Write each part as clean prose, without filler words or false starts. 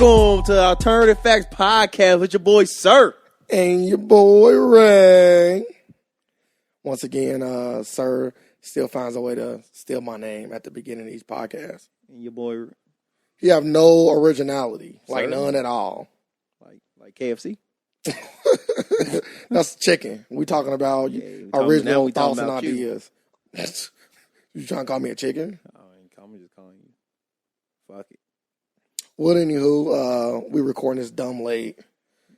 Welcome to the Alternative Facts Podcast with your boy Sir and your boy Ray. Once again, Sir still finds a way to steal my name at the beginning of each podcast. and your boy He have no originality, like Sir? none at all. like KFC. That's chicken. We talking about now original we thoughts talking and about you. ideas. You trying to call me a chicken? I'm just calling you. Fuck it. Well, anywho, we recording this dumb late,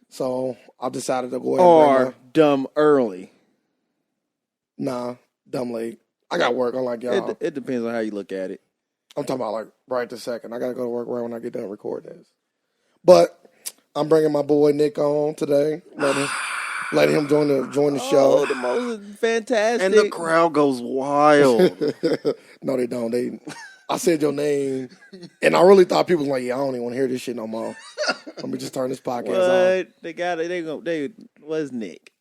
so I decided to go ahead and Or dumb early. dumb late. I got work. I'm like y'all. It depends on how you look at it. I'm talking about like right this second. I gotta go to work right when I get done recording this. But I'm bringing my boy Nick on today. Letting him join the show. Oh, the most fantastic. And the crowd goes wild. No, they don't. I said your name, and I really thought people was like, "Yeah, I don't even want to hear this shit no more." Let me just turn this podcast on. What? They got it. What's Nick?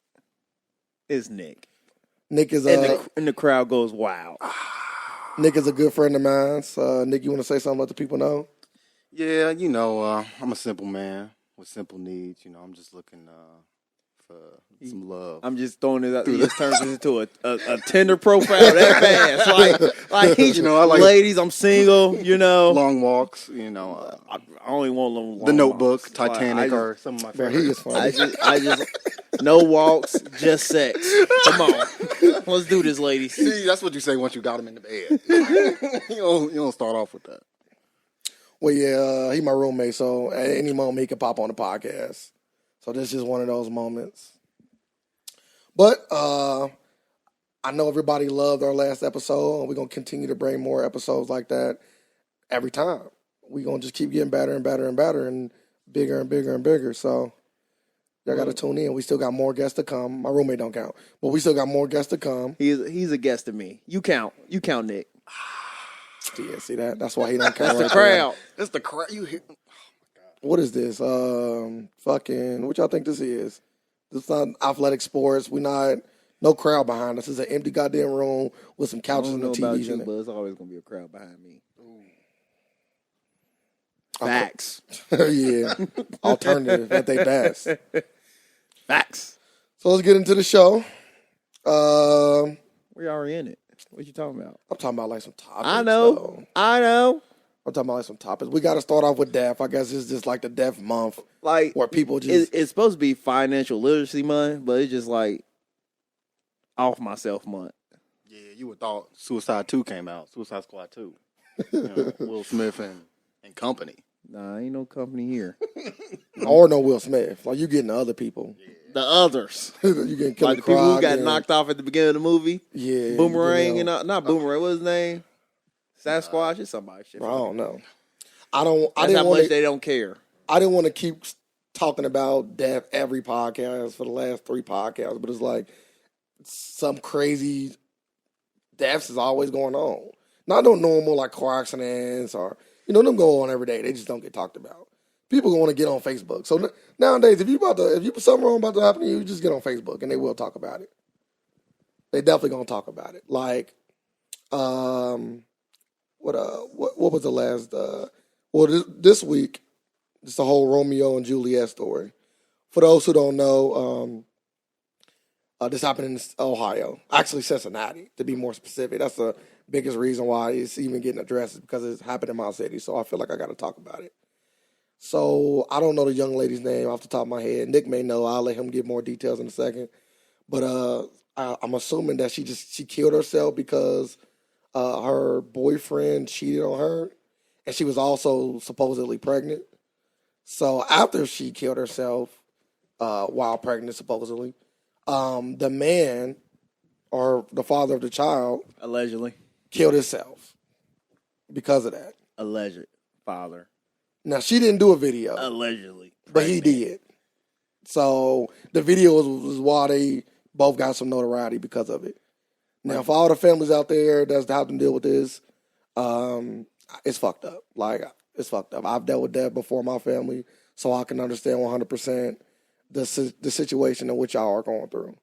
It's Nick. Nick is And the crowd goes wild. Nick is a good friend of mine. So, Nick, you want to say something? Let the people know. Yeah, I'm a simple man with simple needs. I'm just looking for some love. I'm just throwing it out. He just turns it into a Tinder profile that fast. Like he's, I like ladies, I'm single. long walks. I only want long The Notebook, walks. Titanic, or some of my Bro, favorites. he is funny. I just no walks, just sex. Come on, let's do this, ladies. See, that's what you say once you got him in the bed. you don't start off with that. Well, yeah, he my roommate, so at any moment he can pop on the podcast. So this is just one of those moments. But I know everybody loved our last episode, and we're going to continue to bring more episodes like that every time. We're going to just keep getting better and better and better and bigger and bigger and bigger. So y'all got to tune in. We still got more guests to come. My roommate don't count, but we still got more guests to come. He's a guest to me. You count, Nick. Yeah, see that? That's why he don't count. That's the crowd. That's the crowd. You hear? What is this? Fucking, what y'all think this is? This is not athletic sports. We not, no crowd behind us. It's an empty goddamn room with some I couches don't and know the about TVs you, in it. but it's always gonna be a crowd behind me. Facts. Yeah. Alternative at their best. Facts. So let's get into the show. We already in it. What you talking about? I'm talking about like some topics. I know. though. I'm talking about like some topics. We got to start off with deaf. I guess it's just like the deaf month Like where people just. it's supposed to be financial literacy month, but it's just like off myself month. Yeah, you would thought Suicide 2 came out. Suicide Squad 2. Will Smith and company. Nah, ain't no company here. Or no Will Smith. Like you getting the other people. The others, You getting Killer like the people who Croc got and- knocked off at the beginning of the movie. Yeah. Boomerang you know. and not Boomerang. What's his name? Sasquatch. It's somebody. Shit. I don't know. I didn't That's how want much they don't care. I didn't want to keep talking about death every podcast for the last 3 podcasts, but it's like some crazy deaths is always going on. Not no normal like car accidents or them go on every day. They just don't get talked about. People want to get on Facebook. So nowadays, if you something wrong about to happen to you, just get on Facebook and they will talk about it. They definitely gonna talk about it. Like, what was the last? This week, it's the whole Romeo and Juliet story. For those who don't know, this happened in Ohio, actually Cincinnati, to be more specific. That's the biggest reason why it's even getting addressed is because it happened in my city. So I feel like I got to talk about it. So I don't know the young lady's name off the top of my head. Nick may know. I'll let him give more details in a second. But I'm assuming that she killed herself because her boyfriend cheated on her, and she was also supposedly pregnant. So after she killed herself while pregnant, supposedly, the man or the father of the child Allegedly. killed himself because of that. Alleged father. Now, she didn't do a video, Allegedly. but he did. So the video was why they both got some notoriety because of it. Now, for all the families out there that's having to deal with this, it's fucked up. Like, it's fucked up. I've dealt with that before in my family, so I can understand 100% the situation in which y'all are going through.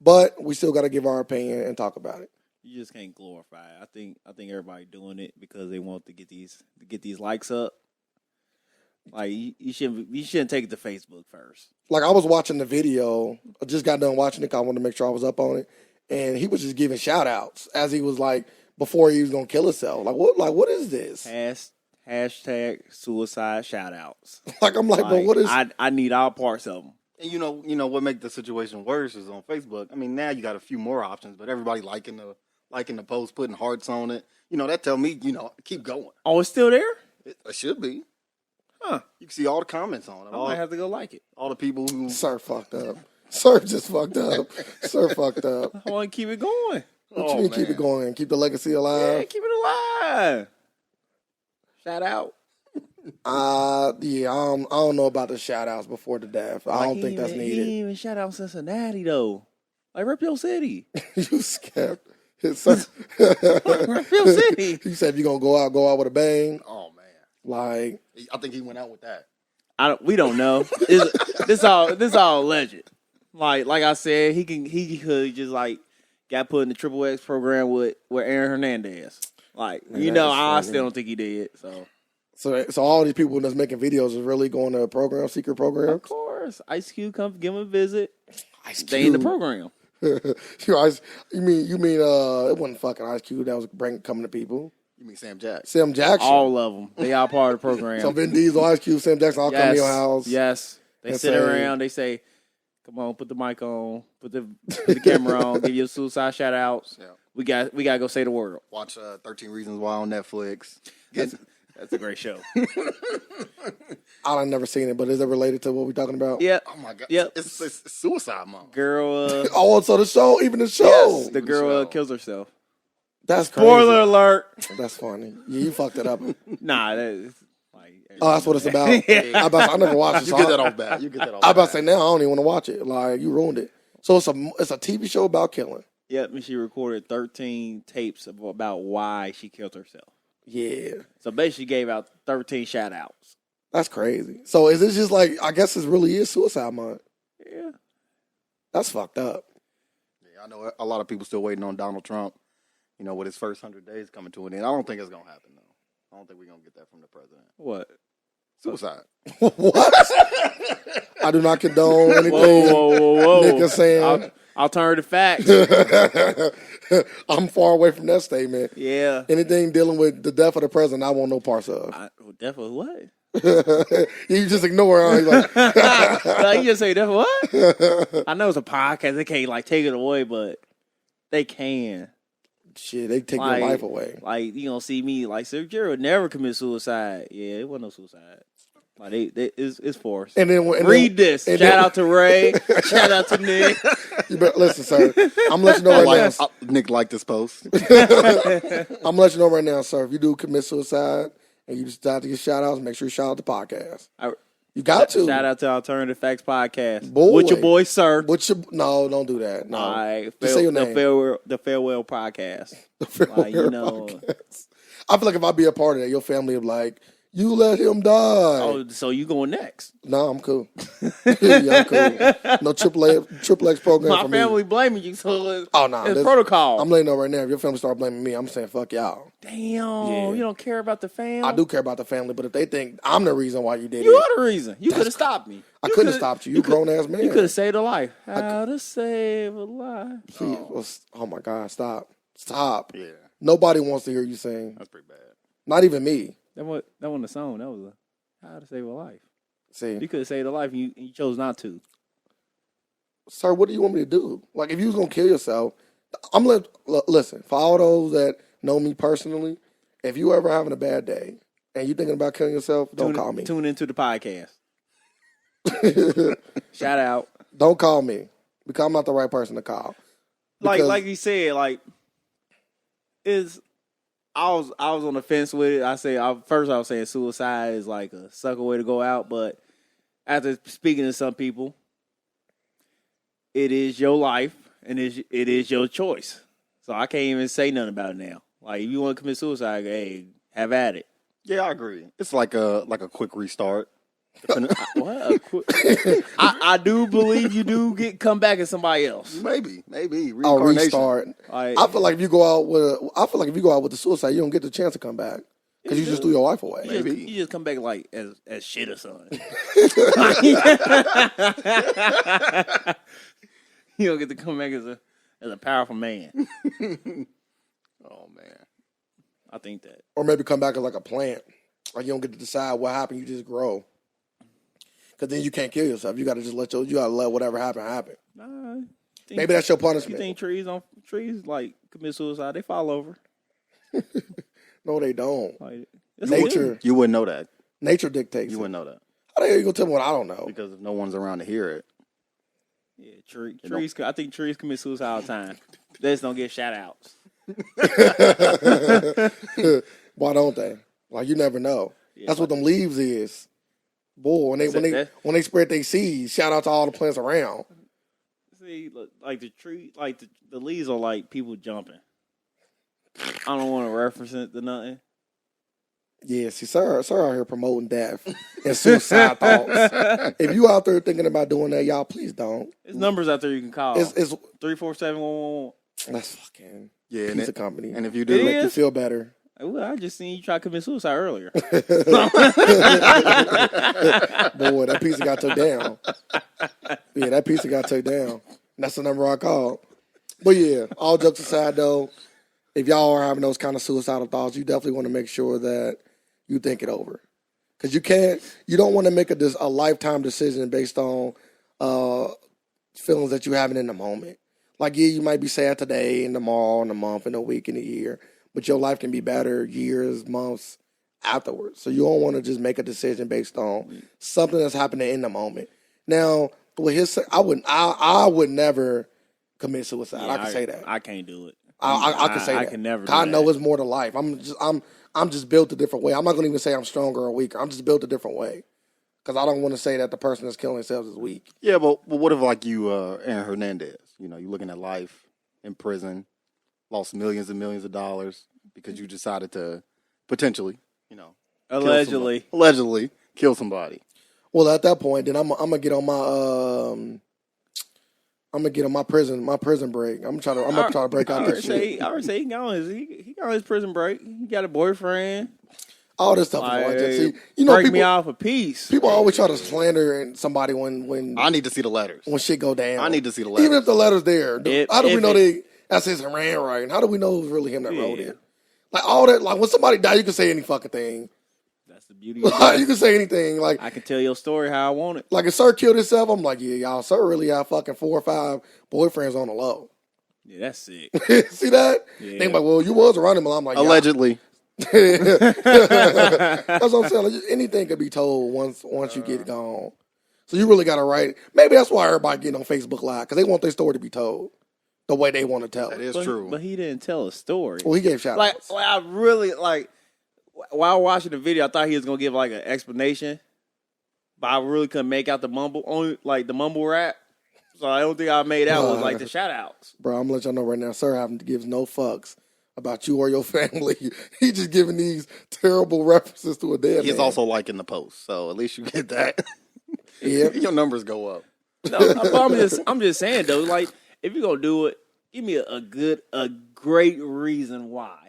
But we still got to give our opinion and talk about it. You just can't glorify it. I think everybody doing it because they want to get these likes up. Like you shouldn't take it to Facebook first. Like I was watching the video, I just got done watching it. I wanted to make sure I was up on it, and he was just giving shout outs as he was like before he was gonna kill himself. Like what is this? Hashtag suicide shout outs. Like I'm like, bro, what is? I need all parts of them. And you know what makes the situation worse is on Facebook. I mean, now you got a few more options, but everybody liking the post, putting hearts on it. You know, that tell me, keep going. Oh, it's still there? It should be. Huh. You can see all the comments on it. I might have to go like it. All the people who... Sir fucked up. Sir just fucked up. Sir fucked up. I want to keep it going. What you mean keep it going? Keep the legacy alive? Yeah, keep it alive. Shout out. Yeah, I don't know about the shout outs before the death. I don't think that's needed. He didn't even shout out Cincinnati though. Like rep your city. You scared. Rep your city. He said if you're gonna go out with a bang. Oh man. Like I think he went out with that. We don't know. This all alleged. Like I said, he could just like got put in the Triple X program with Aaron Hernandez. Like Man, I still don't think he did. So all these people that's making videos is really going to secret programs? Of course, Ice Cube come give him a visit. Ice Cube. Stay in the program. You mean it wasn't fucking Ice Cube that was coming to people? You mean Sam Jackson? Sam Jackson. All of them. They all part of the program. So Vin Diesel, Ice Cube, Sam Jackson all come to your house. Yes. They sit around. They say, "Come on, put the mic on, put the camera on, give you a suicide shout outs. Yeah. We got to go save the world. Watch 13 Reasons Why on Netflix. That's a great show. I've never seen it, but is it related to what we're talking about? Yeah. Oh my god. Yep. It's Suicide Month. Girl. So the show, even the show. Yes, the girl kills herself. That's crazy. Spoiler alert. That's funny. Yeah, you fucked it up. Nah, that's like. That's what it's about. Yeah. I never watched it. You get that off bad. I about to say now I don't even want to watch it. Like you ruined it. So it's a TV show about killing. Yep, and she recorded 13 tapes about why she killed herself. Yeah. So basically, gave out 13 shout outs. That's crazy. So is it just like I guess it really is suicide month? Yeah. That's fucked up. Yeah, I know a lot of people still waiting on Donald Trump. With his first 100 days coming to an end. I don't think it's gonna happen though. I don't think we're gonna get that from the president. What? Suicide. What? I do not condone anything. Whoa. Nick is saying. Alternative facts. I'm far away from that statement. Yeah. Anything dealing with the death of the president, I want no parts of. Death of what? You just ignore it. Like, you just say death of what? I know it's a podcast. They can't take it away, but they can. Shit, they take your life away. Like you don't see me like Sir Jerry would never commit suicide. Yeah, it wasn't no suicide. Like it's forced. And then read this. Shout out to Ray. Shout out to Nick. You better listen, sir. I'm gonna let you know right now. Nick liked this post. I'm gonna let you know right now, sir. If you do commit suicide and you decide to get shout outs, make sure you shout out the podcast. You got to. Shout out to Alternative Facts Podcast. Boy. With your boy, sir. No, don't do that. No. All right. Just say your name. The Farewell Podcast. The Farewell Podcast. I feel like if I be a part of that, your family would be like, you let him die. Oh, so you going next? No, I'm cool. Yeah, I'm cool. No triple X program My for me. family blaming you, so no, it's protocol. I'm letting you know right now. If your family start blaming me, I'm saying fuck y'all. Damn, you don't care about the family? I do care about the family, but if they think I'm the reason why you did it. You are the reason. You could have stopped me. I couldn't have stopped you. You grown-ass man. You could have saved a life. How to save a life. Oh, my God, stop. Yeah. Nobody wants to hear you sing. That's pretty bad. Not even me. That wasn't a song. That was how to save a life. See, you could have saved a life, and you chose not to. Sir, what do you want me to do? Like, if you was gonna kill yourself, listen. For all those that know me personally, if you ever having a bad day and you thinking about killing yourself, don't call me. Tune into the podcast. Shout out. Don't call me because I'm not the right person to call. Like you said, I was on the fence with it. First I was saying suicide is like a sucker way to go out, but after speaking to some people, it is your life and it is your choice. So I can't even say nothing about it now. Like if you want to commit suicide, hey, have at it. Yeah, I agree. It's like a quick restart. I do believe you do come back as somebody else. Maybe restart. I feel like if you go out with the suicide, you don't get the chance to come back Because you just threw your life away. You just come back like as shit or something. You don't get to come back as a powerful man. Oh man, I think that. Or maybe come back as like a plant. Like you don't get to decide what happened. You just grow. Because then you can't kill yourself. You got to just let whatever happen. Maybe that's your punishment. You think trees like commit suicide? They fall over. No, they don't. Like, Nature. you wouldn't know that. Nature dictates. You wouldn't know that. How the hell you gonna tell me what I don't know? Because if no one's around to hear it. Yeah, trees. I think trees commit suicide all the time. They just don't get shout outs. Why don't they? Like you never know. Yeah, that's what them leaves is. Boy, when they spread their seeds, shout out to all the plants around. See, like the tree, like the leaves are like people jumping. I don't want to reference it to nothing. Yeah, see, sir out here promoting death and suicide thoughts. If you out there thinking about doing that, y'all, please don't. There's numbers out there you can call. It's 347-111. That's fucking piece of company. And if you do, make you feel better. Well, I just seen you try to commit suicide earlier. Boy, that pizza got took down. Yeah, that pizza got took down. That's the number I called. But yeah, all jokes aside though, if y'all are having those kind of suicidal thoughts, you definitely want to make sure that you think it over. Because you don't want to make a lifetime decision based on feelings that you're having in the moment. Like, yeah, you might be sad today and tomorrow and a month and a week and a year, but your life can be better years, months afterwards. So you don't want to just make a decision based on something that's happening in the moment. Now, with I would never commit suicide. Yeah, I can say that. I can't do it. I can say that. I can never. I know it's more to life. I'm just built a different way. I'm not going to even say I'm stronger or weaker. I'm just built a different way. Because I don't want to say that the person that's killing themselves is weak. Yeah, but what if like you, Aaron Hernandez? You know, you're looking at life in prison, lost millions and millions of dollars because you decided to potentially, allegedly kill somebody. Well, at that point, then I'm gonna get on my prison break. I'm trying to break out this shit. I already say he got on his prison break. He got a boyfriend. All this stuff is like that. See, break me off a piece. People always try to slander somebody when I need to see the letters. When shit go down. I need to see the letters. Even if the letter's there. How do we know that's his handwriting? How do we know it was really him that wrote it? Like all that, like when somebody died, you can say any fucking thing. That's the beauty of it. You can say anything. Like I can tell your story how I want it. Like if Sir killed himself, I'm like, yeah, y'all, Sir really had fucking 4 or 5 boyfriends on the low. Yeah, that's sick. See that? Yeah. They like, well, you was around him. I'm like, allegedly. That's what I'm saying. Like, anything could be told once you get gone. So you really got to write. Maybe that's why everybody getting on Facebook Live, because they want their story to be told the way they want to tell it. That is true. But he didn't tell a story. Well, he gave shout outs. I really while watching the video, I thought he was gonna give like an explanation, but I really couldn't make out the mumble rap. So I don't think I made out was like the shout outs. Bro, I'm gonna let y'all know right now, Sir gives no fucks about you or your family. He just giving these terrible references to a dead man. He's also liking the post, so at least you get that. Yeah, your numbers go up. No, I'm just saying though, like if you're gonna do it, give me a great reason why.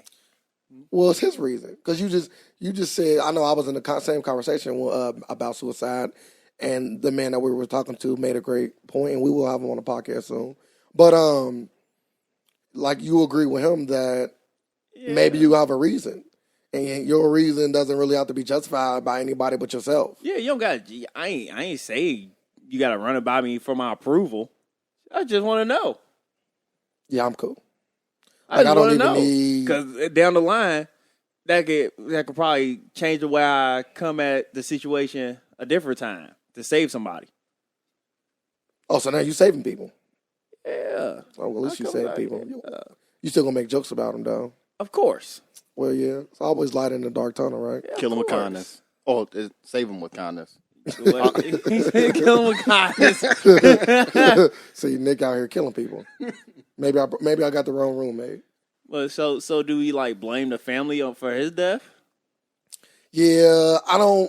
Well, it's his reason, because you just said, I know I was in the same conversation about suicide, and the man that we were talking to made a great point, and we will have him on the podcast soon. But like you agree with him that maybe you have a reason, and your reason doesn't really have to be justified by anybody but yourself. Yeah, you don't got. I ain't say you got to run it by me for my approval. I just want to know. Yeah, I'm cool. I don't even know, because down the line, that could probably change the way I come at the situation a different time to save somebody. Oh, so now you saving people? Yeah. Oh, well, at least you save people. You still gonna make jokes about them, though? Of course. Well, yeah. It's always light in the dark tunnel, right? Yeah, kill them with kindness. Oh, save them with kindness. Kill them with kindness. See, Nick out here killing people. Maybe I got the wrong roommate. Well, so do we like blame the family for his death? Yeah, I don't.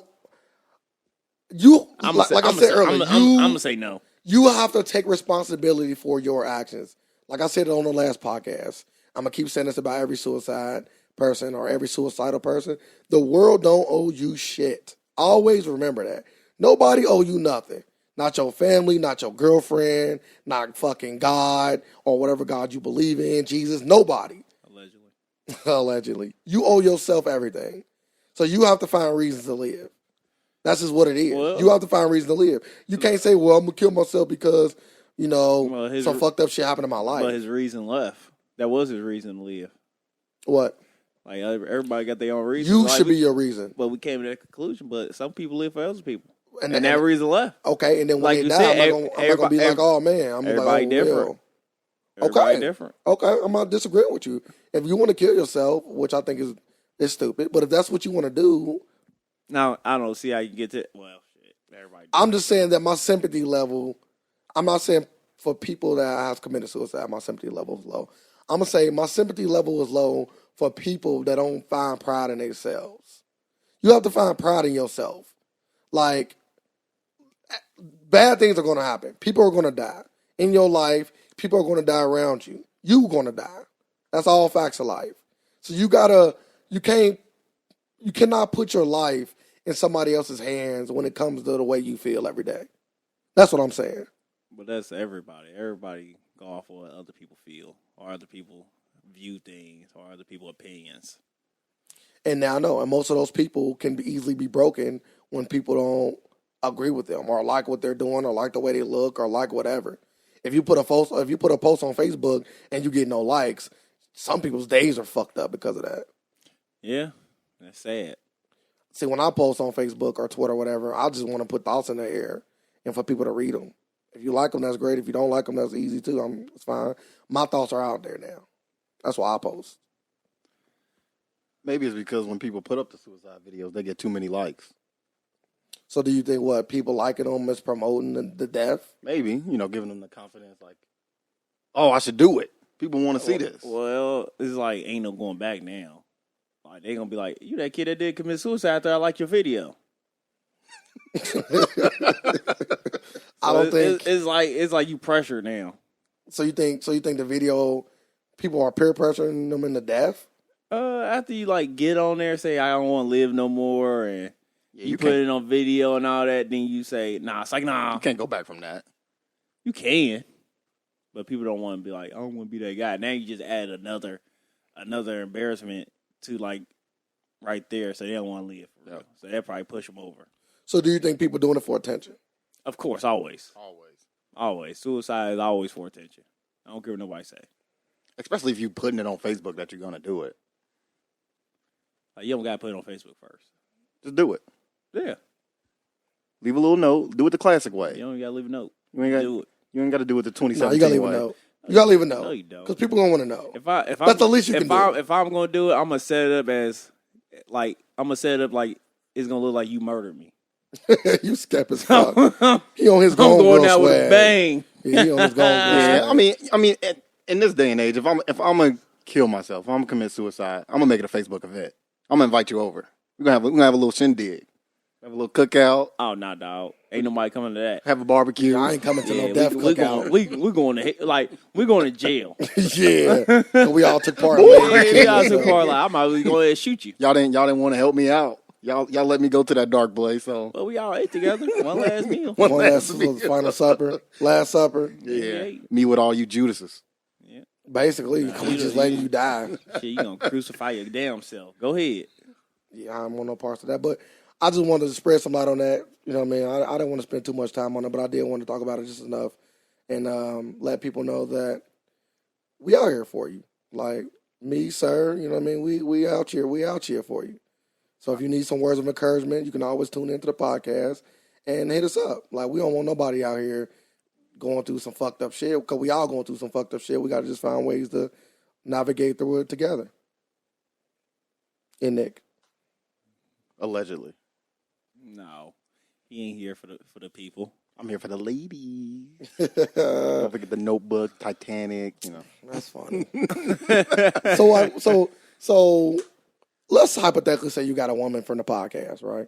I'm gonna say no. You have to take responsibility for your actions. Like I said on the last podcast, I'm gonna keep saying this about every suicide. person or every suicidal person, the world don't owe you shit. Always remember that. Nobody owe you nothing. Not your family, not your girlfriend, not fucking God or whatever God you believe in, Jesus, nobody. Allegedly. Allegedly. You owe yourself everything. So you have to find reasons to live. That's just what it is. Well, you have to find reasons to live. You can't say, well, I'm going to kill myself because, some fucked up shit happened in my life. But his reason left. That was his reason to live. What? Like, everybody got their own reason. You should be your reason. But we came to that conclusion. But some people live for other people. And that that reason left. Okay, and then when they die, I'm not going to be like, oh, man. I'm everybody like, different. Okay. Different. Okay, I'm not disagreeing with you. If you want to kill yourself, which I think is stupid, but if that's what you want to do. Now, I don't see how you get to, well, shit. Everybody. I'm just saying that my sympathy level, I'm not saying for people that have committed suicide, my sympathy level is low. I'm going to say my sympathy level is low for people that don't find pride in themselves. You have to find pride in yourself. Like, bad things are going to happen. People are going to die. In your life, people are going to die around you. You're going to die. That's all facts of life. So you cannot put your life in somebody else's hands when it comes to the way you feel every day. That's what I'm saying. But that's everybody. Everybody go off of what other people feel or other people view things or other people's opinions. And now I know, and most of those people can easily be broken when people don't agree with them or like what they're doing or like the way they look or like whatever. If you put a post on Facebook and you get no likes, some people's days are fucked up because of that. Yeah, that's sad. See, when I post on Facebook or Twitter or whatever, I just want to put thoughts in the air and for people to read them. If you like them, that's great. If you don't like them, that's easy too. It's fine. My thoughts are out there now. That's why I post. Maybe it's because when people put up the suicide videos, they get too many likes. So do you think what people liking them is promoting the death? Maybe, giving them the confidence like, oh, I should do it. People want to see this. Well, it's like ain't no going back now. Like they gonna be like, you that kid that did commit suicide after I like your video. I don't think it's like you pressure now. So you think the video people are peer pressuring them into death? After you like get on there, say I don't want to live no more, and you put it on video and all that, then you say nah. It's like nah. You can't go back from that. You can, but people don't want to be like I don't want to be that guy. Now you just add another embarrassment to like right there, so they don't want to live for real. So that probably push them over. So do you think people doing it for attention? Of course, always. Suicide is always for attention. I don't care what nobody say. Especially if you putting it on Facebook that you're gonna do it. Like, you don't gotta put it on Facebook first. Just do it. Yeah. Leave a little note. Do it the classic way. You don't gotta leave a note. You ain't do it. You ain't gotta do it the 2017 No, you gotta leave way. a note. You gotta leave a note. No, you don't. Because people gonna want to know. If that's the least you can do. If I'm gonna do it, I'm gonna set it up as like it's gonna look like you murdered me. You skep as fuck. He on his I'm going out swag. with a bang. Yeah, he on his Yeah, I mean, in this day and age, if I'm gonna kill myself, if I'm gonna commit suicide, I'm gonna make it a Facebook event. I'm gonna invite you over. We're gonna have a little shindig, have a little cookout. Oh, nah, dog. Ain't nobody coming to that. Have a barbecue. I ain't coming to no death cookout. We're going to jail. Yeah, so we all took part. We all took part. Like, I might as well go ahead and shoot you. Y'all didn't want to help me out. Y'all let me go to that dark place. So, well, we all ate together. One last meal. One last final supper. Last supper. Yeah. Me with all you Judases. Yeah. Basically, we just letting you die. Shit, you gonna crucify your damn self. Go ahead. Yeah, I don't want no parts of that. But I just wanted to spread some light on that. You know what I mean? I didn't want to spend too much time on it, but I did want to talk about it just enough and let people know that we out here for you. Like me, sir, you know what I mean? We out here. We out here for you. So if you need some words of encouragement, you can always tune into the podcast and hit us up. Like, we don't want nobody out here going through some fucked up shit because we all going through some fucked up shit. We got to just find ways to navigate through it together. And Nick. Allegedly. No. He ain't here for the people. I'm here for the ladies. Don't forget the Notebook, Titanic, That's funny. So let's hypothetically say you got a woman from the podcast, right?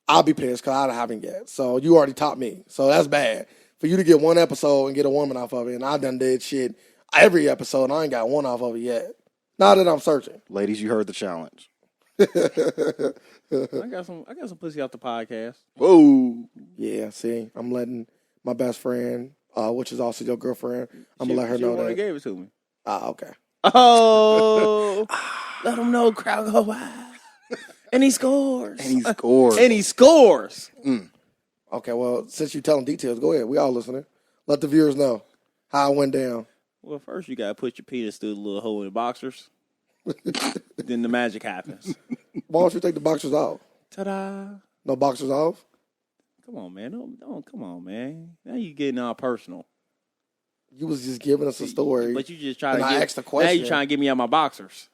I'll be pissed because I haven't yet. So you already taught me. So that's bad. For you to get one episode and get a woman off of it, and I done did shit every episode, and I ain't got one off of it yet. Now that I'm searching. Ladies, you heard the challenge. I got some pussy off the podcast. Whoa. Yeah, see, I'm letting my best friend, which is also your girlfriend, I'm gonna let her know that. Gave it to me. Okay. Oh, let him know, crowd go wild. And he scores. And he scores. Okay, well, since you're telling details, go ahead. We all listening. Let the viewers know how it went down. Well, first you gotta put your penis through the little hole in the boxers. Then the magic happens. Why don't you take the boxers off? Ta-da! No boxers off? Come on, man. Don't come on, man. Now you getting all personal. You was just giving us a story. But you just trying to I asked a question. Now you trying to get me out my boxers.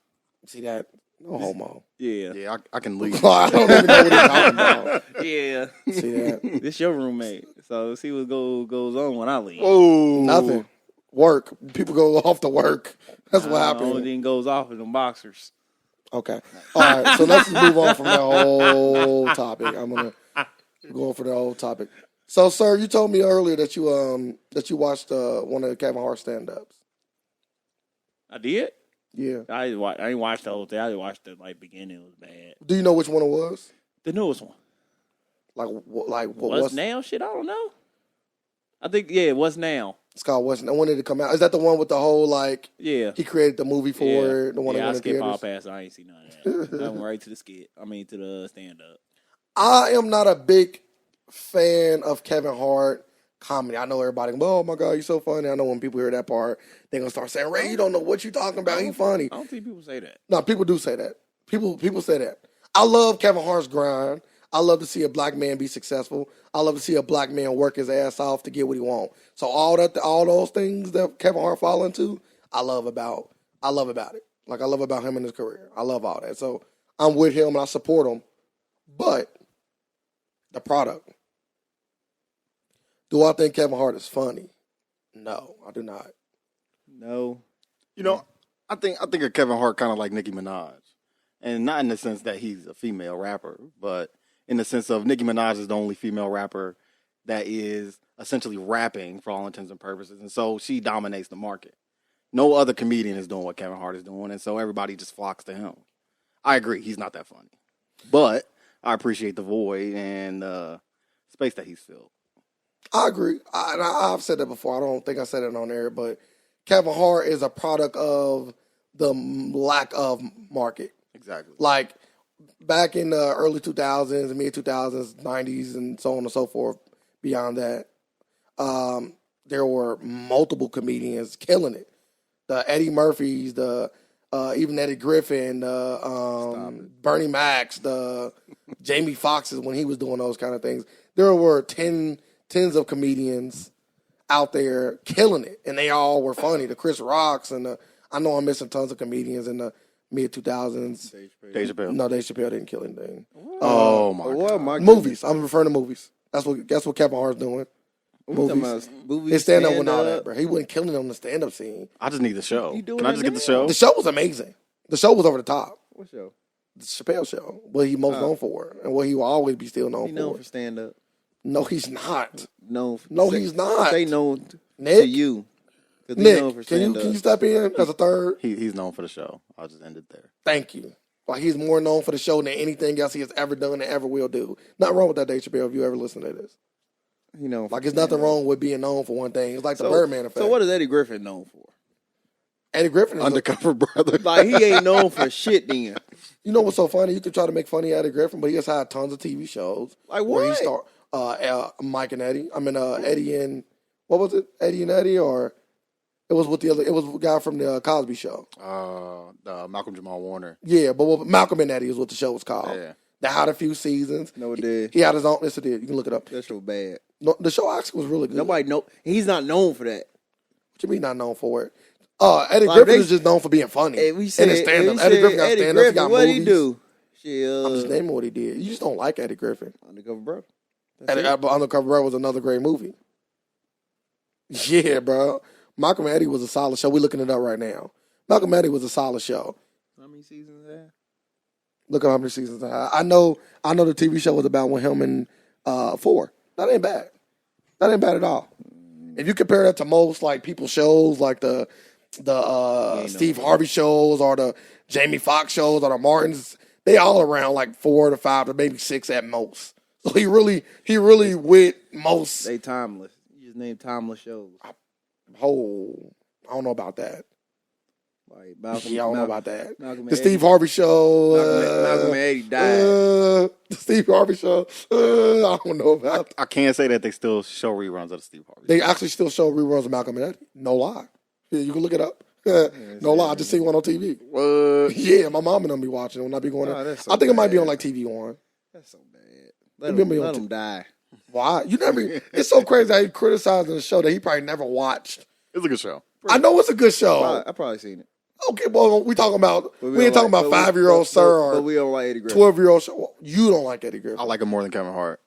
See that? No homo. Yeah. Yeah, I can leave. I don't even know what he's talking about. Yeah. See that? This your roommate. So see what goes on when I leave. Whoa. Nothing. Work. People go off to work. That's what Only happened. thing goes off in them boxers. Okay. All right. So let's just move on from that whole topic. I'm gonna go for the whole topic. So, sir, you told me earlier that you watched one of the Kevin Hart stand-ups. I did? Yeah. I didn't watch the whole thing. I watched the beginning. It was bad. Do you know which one it was? The newest one. What? What's now? Shit, I don't know. I think what's now? It's called What's Now. When did it come out? Is that the one with the whole he created the movie for it? The one that I went in skipped all theaters? past. I ain't seen none of that. I went right to the skit. I mean to the stand up. I am not a big fan of Kevin Hart comedy. I know everybody, oh my God, you're so funny. I know when people hear that part, they're going to start saying, Ray, you don't know what you're talking about. He's funny. I don't think people say that. No, people do say that. People say that. I love Kevin Hart's grind. I love to see a black man be successful. I love to see a black man work his ass off to get what he wants. So all those things that Kevin Hart fall into, I love about it. Like I love about him and his career. I love all that. So I'm with him and I support him. But the product. Do I think Kevin Hart is funny? No, I do not. No. You know, I think of Kevin Hart kind of like Nicki Minaj. And not in the sense that he's a female rapper, but in the sense of Nicki Minaj is the only female rapper that is essentially rapping for all intents and purposes. And so she dominates the market. No other comedian is doing what Kevin Hart is doing, and so everybody just flocks to him. I agree, he's not that funny. But I appreciate the void and space that he's filled. I agree. I've said that before. I don't think I said it on air, but Kevin Hart is a product of the lack of market. Exactly. Like back in the early 2000s, mid 2000s, 90s, and so on and so forth, beyond that, there were multiple comedians killing it. The Eddie Murphys, the even Eddie Griffin, Bernie Macs, the Jamie Foxxes when he was doing those kind of things. There were tens of comedians out there killing it, and they all were funny. The Chris Rocks and I know I'm missing tons of comedians in the mid 2000s. Dave Chappelle. No, Dave Chappelle didn't kill anything. Oh my God. Movies. I'm referring to movies. That's what Kevin Hart's doing. Movies. Movies. His stand up and all that, bro. He wasn't killing it on the stand up scene. I just need the show. You doing Can I just it get the now? show? The show was amazing. The show was over the top. What show? The Chappelle show. What he most known for, and what he will always be still known He for. known for stand up. No, he's not. No, He's not. Say no Nick? to you. 'Cause he known for Nick, can stand-up. you step in as a third? He's known for the show. I'll just end it there. Thank you. Like he's more known for the show than anything else he has ever done and ever will do. Not wrong with that, Dave Chappelle. If you ever listen to this, You know, like there's nothing wrong with being known for one thing. It's like the Birdman effect. So what is Eddie Griffin known for? Eddie Griffin is Undercover brother. Like he ain't known for shit then. You know what's so funny? You could try to make funny Eddie Griffin, but he has had tons of TV shows. Like Where he what? start Mike and Eddie. I mean Eddie and what was it? Eddie and Eddie, or it was with the other. It was the guy from the Cosby Show. Malcolm Jamal Warner. Yeah, but Malcolm and Eddie is what the show was called. Yeah. That had a few seasons. No, it did. He had his own. Yes, it did. You can look it up. That show bad. No, the show actually was really good. Nobody know. He's not known for that. What you mean not known for it? Eddie Like, Griffin they- is just known for being funny. Hey, we said in his stand-up. we Eddie said Griffin got Eddie stand-ups. He Griffin, got what movies. he do? Shit, I'm just naming what he did. You just don't like Eddie Griffin. Undercover Brother. Undercover Brother was another great movie. Yeah, bro. Malcolm and Eddie was a solid show. We're looking it up right now. Malcolm and Eddie was a solid show. How many seasons is that? Look at how many seasons it had. I know the TV show was about with him and 4. That ain't bad. That ain't bad at all. If you compare that to most like people's shows, like the ain't Steve know. Harvey shows or the Jamie Foxx shows or the Martins. They all around like 4 to 5 to maybe 6 at most. So he really with most. They timeless. You just name timeless shows. Oh, I don't know about that. Like Malcolm. Yeah, I don't know about that. Malcolm The and Steve Eddie. Harvey show. Malcolm and Eddie died. The Steve Harvey show. I don't know about that. I can't say that they still show reruns of the Steve Harvey. They actually still show reruns of Malcolm and Eddie. No lie. Yeah, you can look it up. No lie. I just seen one on TV. What? Yeah, my mom and them be watching it when I be going Oh, there. that's so I think it might be bad. on like TV One. That's so bad. Let Let him die. Why? You never. It's so crazy that he criticizing a show that he probably never watched. It's a good show. I know it's a good show. I probably seen it. Okay, well, we talking about But we ain't talking about 5-year-old sir But or we don't like Eddie Griffin. 12-year-old show. Well, you don't like Eddie Griffin. I like him more than Kevin Hart.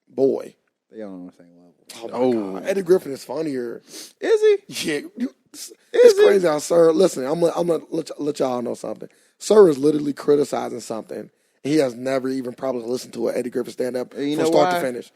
Boy. They don't on the same level. Oh my God. Eddie Griffin is funnier. Is he? Yeah, it's crazy how Sir. Listen, I'm gonna let y'all know something. Sir is literally criticizing something. He has never even probably listened to an Eddie Griffin stand up And you from know start why? to finish.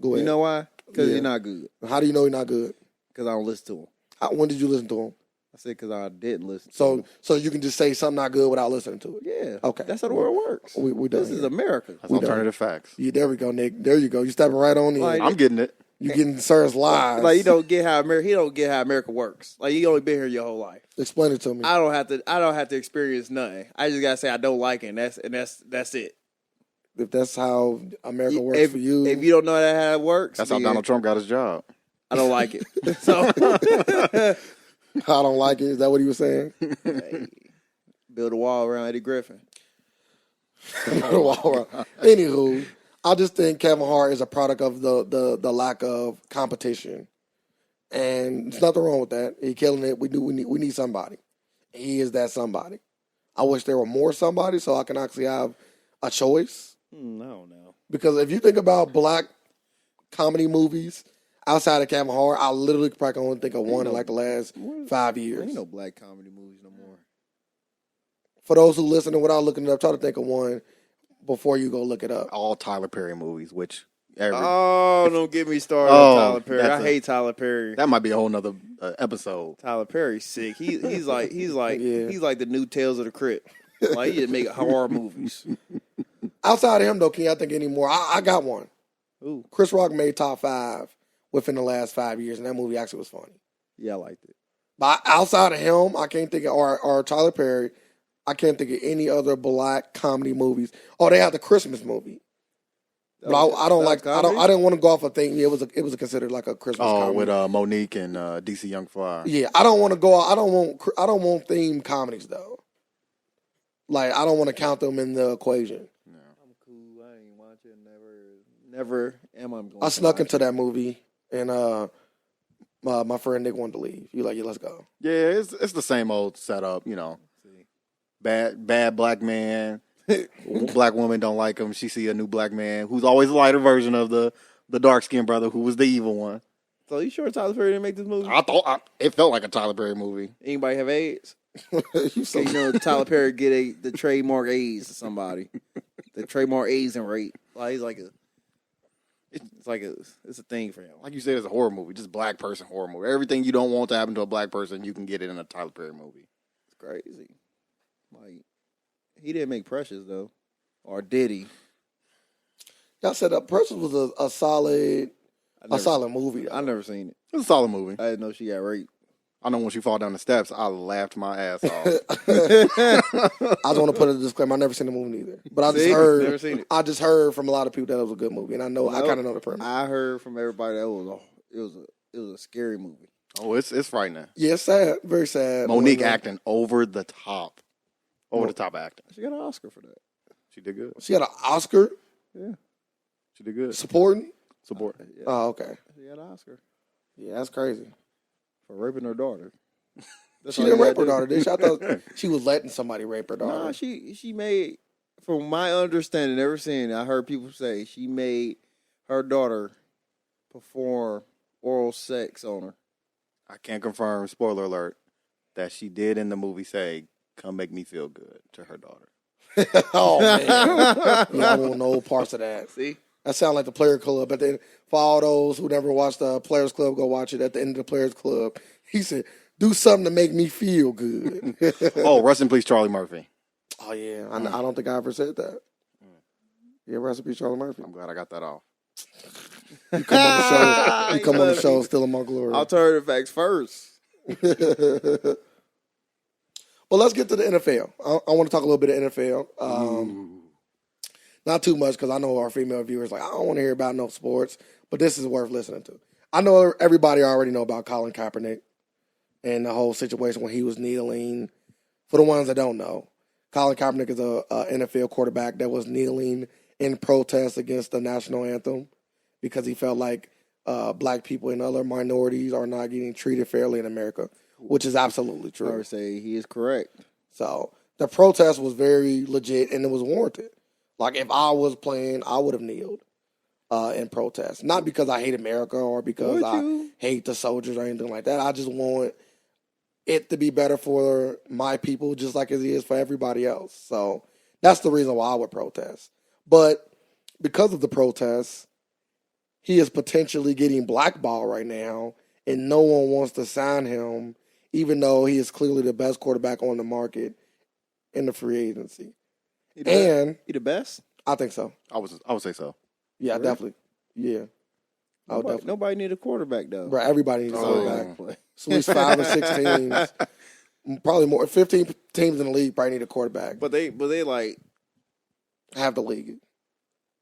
Go ahead. You know why? Because Yeah. he's not good. How do you know he's not good? Because I don't listen to him. When did you listen to him? I said because I didn't listen to him. So you can just say something not good without listening to it. Yeah. Okay. That's how the world works. We done This is here. America. That's We done. alternative facts. Yeah, there we go, Nick. There you go. You stepping right on in. Like- I'm getting it. You getting Sir's lies. Like you don't get how America. He don't get how America works. Like you only been here your whole life. Explain it to me. I don't have to experience nothing. I just gotta say I don't like it. And that's it. If that's how America works if, for you, if you don't know that how it works, That's how then Donald Trump got his job. I don't like it. So I don't like it. Is that what he was saying? hey, build a wall around Eddie Griffin. Anywho, I just think Kevin Hart is a product of the lack of competition, and there's nothing wrong with that. He's killing it. We need somebody. He is that somebody. I wish there were more somebody so I can actually have a choice. I don't know. Because if you think about black comedy movies outside of Kevin Hart, I literally probably can only think of one in like the last 5 years. Ain't no black comedy movies no more. For those who listen without looking it up, try to think of one before you go look it up. All Tyler Perry movies, which Oh, don't get me started Oh, on Tyler Perry. I that's hate Tyler Perry. that might be a whole nother episode. Tyler Perry's sick. He's like Yeah. he's like the new Tales of the Crypt. Like he just make horror movies. Outside of him, though, can I think anymore? I got one. Ooh, Chris Rock made top 5 within the last 5 years, and that movie actually was funny. yeah, I liked it. But outside of him, I can't think of, or Tyler Perry, I can't think of any other black comedy movies. Oh, they had the Christmas movie. But I don't like. I didn't want to go off a thing. It was considered like a Christmas Oh, comedy. with Monique and DC Young Fly. Yeah, I don't want to go. I don't want themed comedies though. Like I don't want to count them in the equation. I'm cool. I ain't watch it. Never am I going. I snuck into that movie, and my friend Nick wanted to leave. He like, yeah, let's go. Yeah, it's the same old setup, you know. Bad black man. Black woman don't like him. She see a new black man who's always a lighter version of the dark skinned brother who was the evil one. So you sure Tyler Perry didn't make this movie? I thought it felt like a Tyler Perry movie. Anybody have AIDS? You so- You know Tyler Perry get the trademark AIDS to somebody. The trademark AIDS and rape. Like he's like it's a thing for him. Like you said, it's a horror movie, just black person horror movie. Everything you don't want to happen to a black person, you can get it in a Tyler Perry movie. It's crazy. Like he didn't make Precious though, or did he? Y'all said that Precious was a solid movie. I never seen it. It's a solid movie. I didn't know she got raped. I know when she fall down the steps, I laughed my ass off. I just want to put a disclaimer. I never seen the movie either, but I just See? heard. Never seen it. I just heard from a lot of people that it was a good movie, and I know I Nope. kind of know the premise. I heard from everybody that it was a scary movie. Oh, it's frightening. Yeah, it's sad, very sad. Monique But, acting over the top acting. She got an Oscar for that. She did good. She got an Oscar She did good. supporting. Support. Yeah, Oh, okay. she got an Oscar Yeah, that's crazy. for raping her daughter. That's She all didn't you rape her gotta daughter, did she? I thought she was letting somebody rape her do. daughter. Nah, she made, from my understanding, never seen it. I heard people say she made her daughter perform oral sex on her. I can't confirm, spoiler alert, that she did in the movie say, "Come make me feel good" to her daughter. Oh man, yeah, I want no parts of that. See, That sounds like the Player Club. But then, for all those who never watched the Players Club, go watch it. At the end of the Players Club, he said, Do something to make me feel good. Oh, rest in peace, Charlie Murphy. Oh, yeah. I don't think I ever said that. Yeah, rest in peace, Charlie Murphy. I'm glad I got that off. You come on the show. You come on the show, still in my glory. Alternative facts first. Well, let's get to the NFL. I want to talk a little bit of NFL. Not too much because I know our female viewers like, I don't want to hear about no sports, but this is worth listening to. I know everybody already know about Colin Kaepernick and the whole situation when he was kneeling. For the ones that don't know, Colin Kaepernick is a NFL quarterback that was kneeling in protest against the national anthem because he felt like black people and other minorities are not getting treated fairly in America, which is absolutely true. I would say he is correct. So the protest was very legit and it was warranted. Like if I was playing, I would have kneeled in protest. Not because I hate America or because I hate the soldiers or anything like that. I just want it to be better for my people just like it is for everybody else. So that's the reason why I would protest. But because of the protests, he is potentially getting blackballed right now and no one wants to sign him even though he is clearly the best quarterback on the market in the free agency. He the best? I think so. I would say so. Yeah, Really? Definitely. Yeah. Nobody need a quarterback though. Bro, everybody needs a quarterback. So at least 5 or 6 teams, probably more. 15 teams in the league probably need a quarterback. But they like have the league.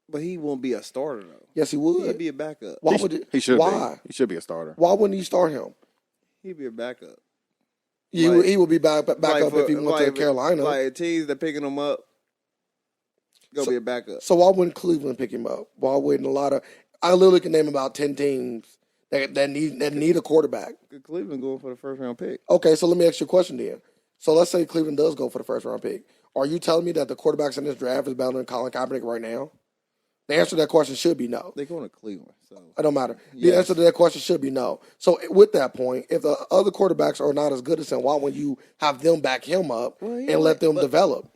But he won't be a starter though. Yes, he would. He'd be a backup. Why would it? He should why? be. He should be a starter. Why wouldn't you start him? He'd be a backup. He would be back up if he went to Carolina. Like teams that picking him up, be a backup. So why wouldn't Cleveland pick him up? Why wouldn't I literally can name about 10 teams that need a quarterback. Cleveland going for the first round pick. Okay, so let me ask you a question then. So let's say Cleveland does go for the first round pick. Are you telling me that the quarterbacks in this draft is better than Colin Kaepernick right now? The answer to that question should be no. They're going to Cleveland, so it don't matter. Yes. The answer to that question should be no. So with that point, if the other quarterbacks are not as good as him, why wouldn't you have them back him up and let them develop?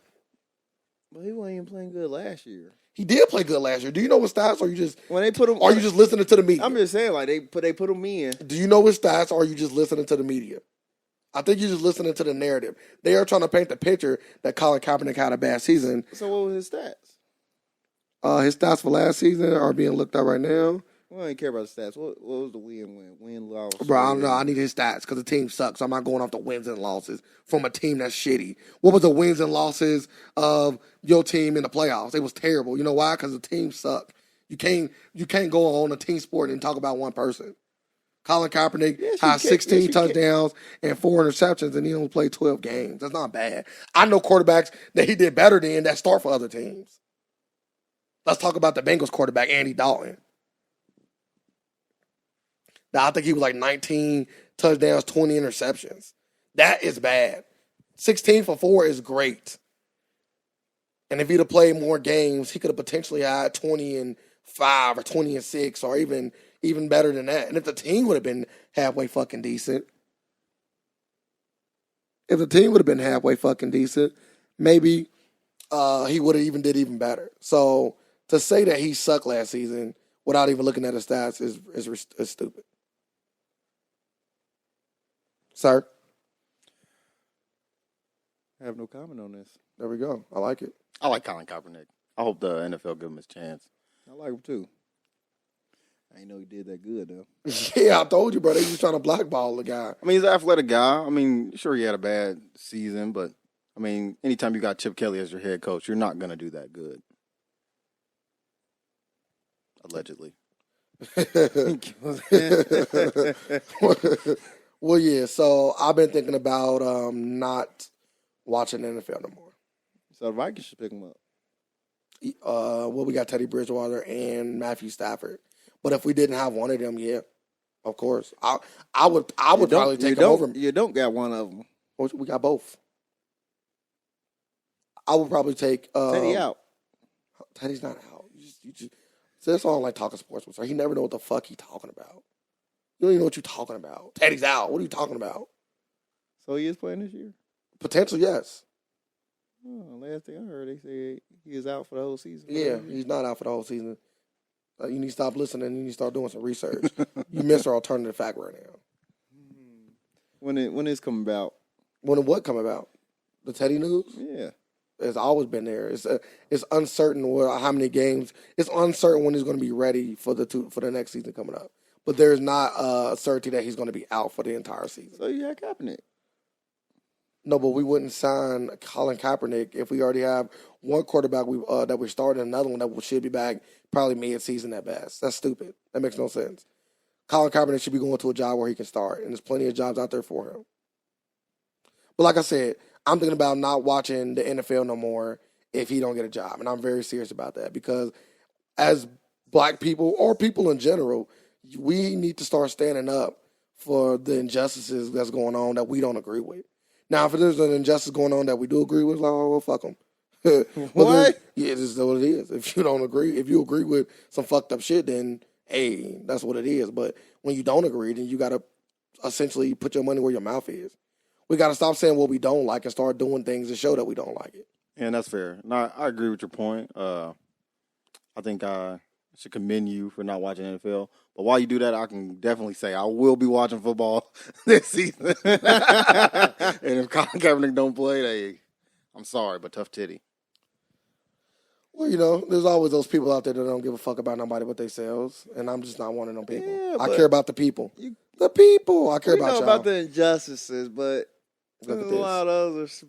But he wasn't even playing good last year. He did play good last year. Do you know his stats, or you just when they put him? Are you just listening to the media? I'm just saying, like they put him in. Do you know his stats, or are you just listening to the media? I think you're just listening to the narrative. They are trying to paint the picture that Colin Kaepernick had a bad season. So what was his stats? His stats for last season are being looked at right now. Well, I don't care about the stats. What was the win loss? Bro, I don't know. I need his stats because the team sucks. I'm not going off the wins and losses from a team that's shitty. What was the wins and losses of your team in the playoffs? It was terrible. You know why? Because the team sucked. You can't go on a team sport and talk about one person. Colin Kaepernick has 16 touchdowns and 4 interceptions, and he only played 12 games. That's not bad. I know quarterbacks that he did better than that start for other teams. Let's talk about the Bengals quarterback, Andy Dalton. Now, I think he was like 19 touchdowns, 20 interceptions. That is bad. 16 for 4 is great. And if he'd have played more games, he could have potentially had 20-5 or 20-6 or even better than that. And if the team would have been halfway fucking decent, maybe he would have even did even better. So to say that he sucked last season without even looking at his stats is stupid. Sir? I have no comment on this. There we go. I like it. I like Colin Kaepernick. I hope the NFL give him his chance. I like him too. I didn't know he did that good though. Yeah, I told you, bro. They just trying to blackball the guy. I mean, he's an athletic guy. I mean, sure, he had a bad season, but I mean, anytime you got Chip Kelly as your head coach, you're not going to do that good. Allegedly. Well, yeah, so I've been thinking about not watching the NFL no more. So the Vikings should pick him up. Well, we got Teddy Bridgewater and Matthew Stafford. But if we didn't have one of them, yeah, of course. I would probably take him over. You don't got one of them. We got both. I would probably take Teddy out. Teddy's not out. You just so that's all like talking sports with. He never know what the fuck he talking about. You don't even know what you're talking about. Teddy's out. What are you talking about? So he is playing this year? Potential, yes. Oh, last thing I heard, they said he is out for the whole season. Yeah, he's not out for the whole season. You need to stop listening. You need to start doing some research. You missed our alternative fact right now. When it's coming about? When what come about? The Teddy news? Yeah. It's always been there. It's uncertain how many games. It's uncertain when he's going to be ready for the next season coming up. But there's not a certainty that he's going to be out for the entire season. So you had Kaepernick. No, but we wouldn't sign Colin Kaepernick if we already have one quarterback that we're starting, another one that should be back probably mid-season at best. That's stupid. That makes no sense. Colin Kaepernick should be going to a job where he can start, and there's plenty of jobs out there for him. But like I said, I'm thinking about not watching the NFL no more if he don't get a job, and I'm very serious about that because as black people or people in general, we need to start standing up for the injustices that's going on that we don't agree with. Now, if there's an injustice going on that we do agree with, like, oh, well, fuck them. What? Yeah, this is what it is. If you don't agree, if you agree with some fucked up shit, then, hey, that's what it is. But when you don't agree, then you got to essentially put your money where your mouth is. We got to stop saying what we don't like and start doing things to show that we don't like it. And that's fair. No, I agree with your point. I think I should commend you for not watching NFL. But while you do that, I can definitely say I will be watching football this season. And if Colin Kaepernick don't play, I'm sorry, but tough titty. Well, there's always those people out there that don't give a fuck about nobody but themselves, and I'm just not one of them people. Yeah, I care about the people. I care about y'all. About the injustices, but Look there's at a lot of others.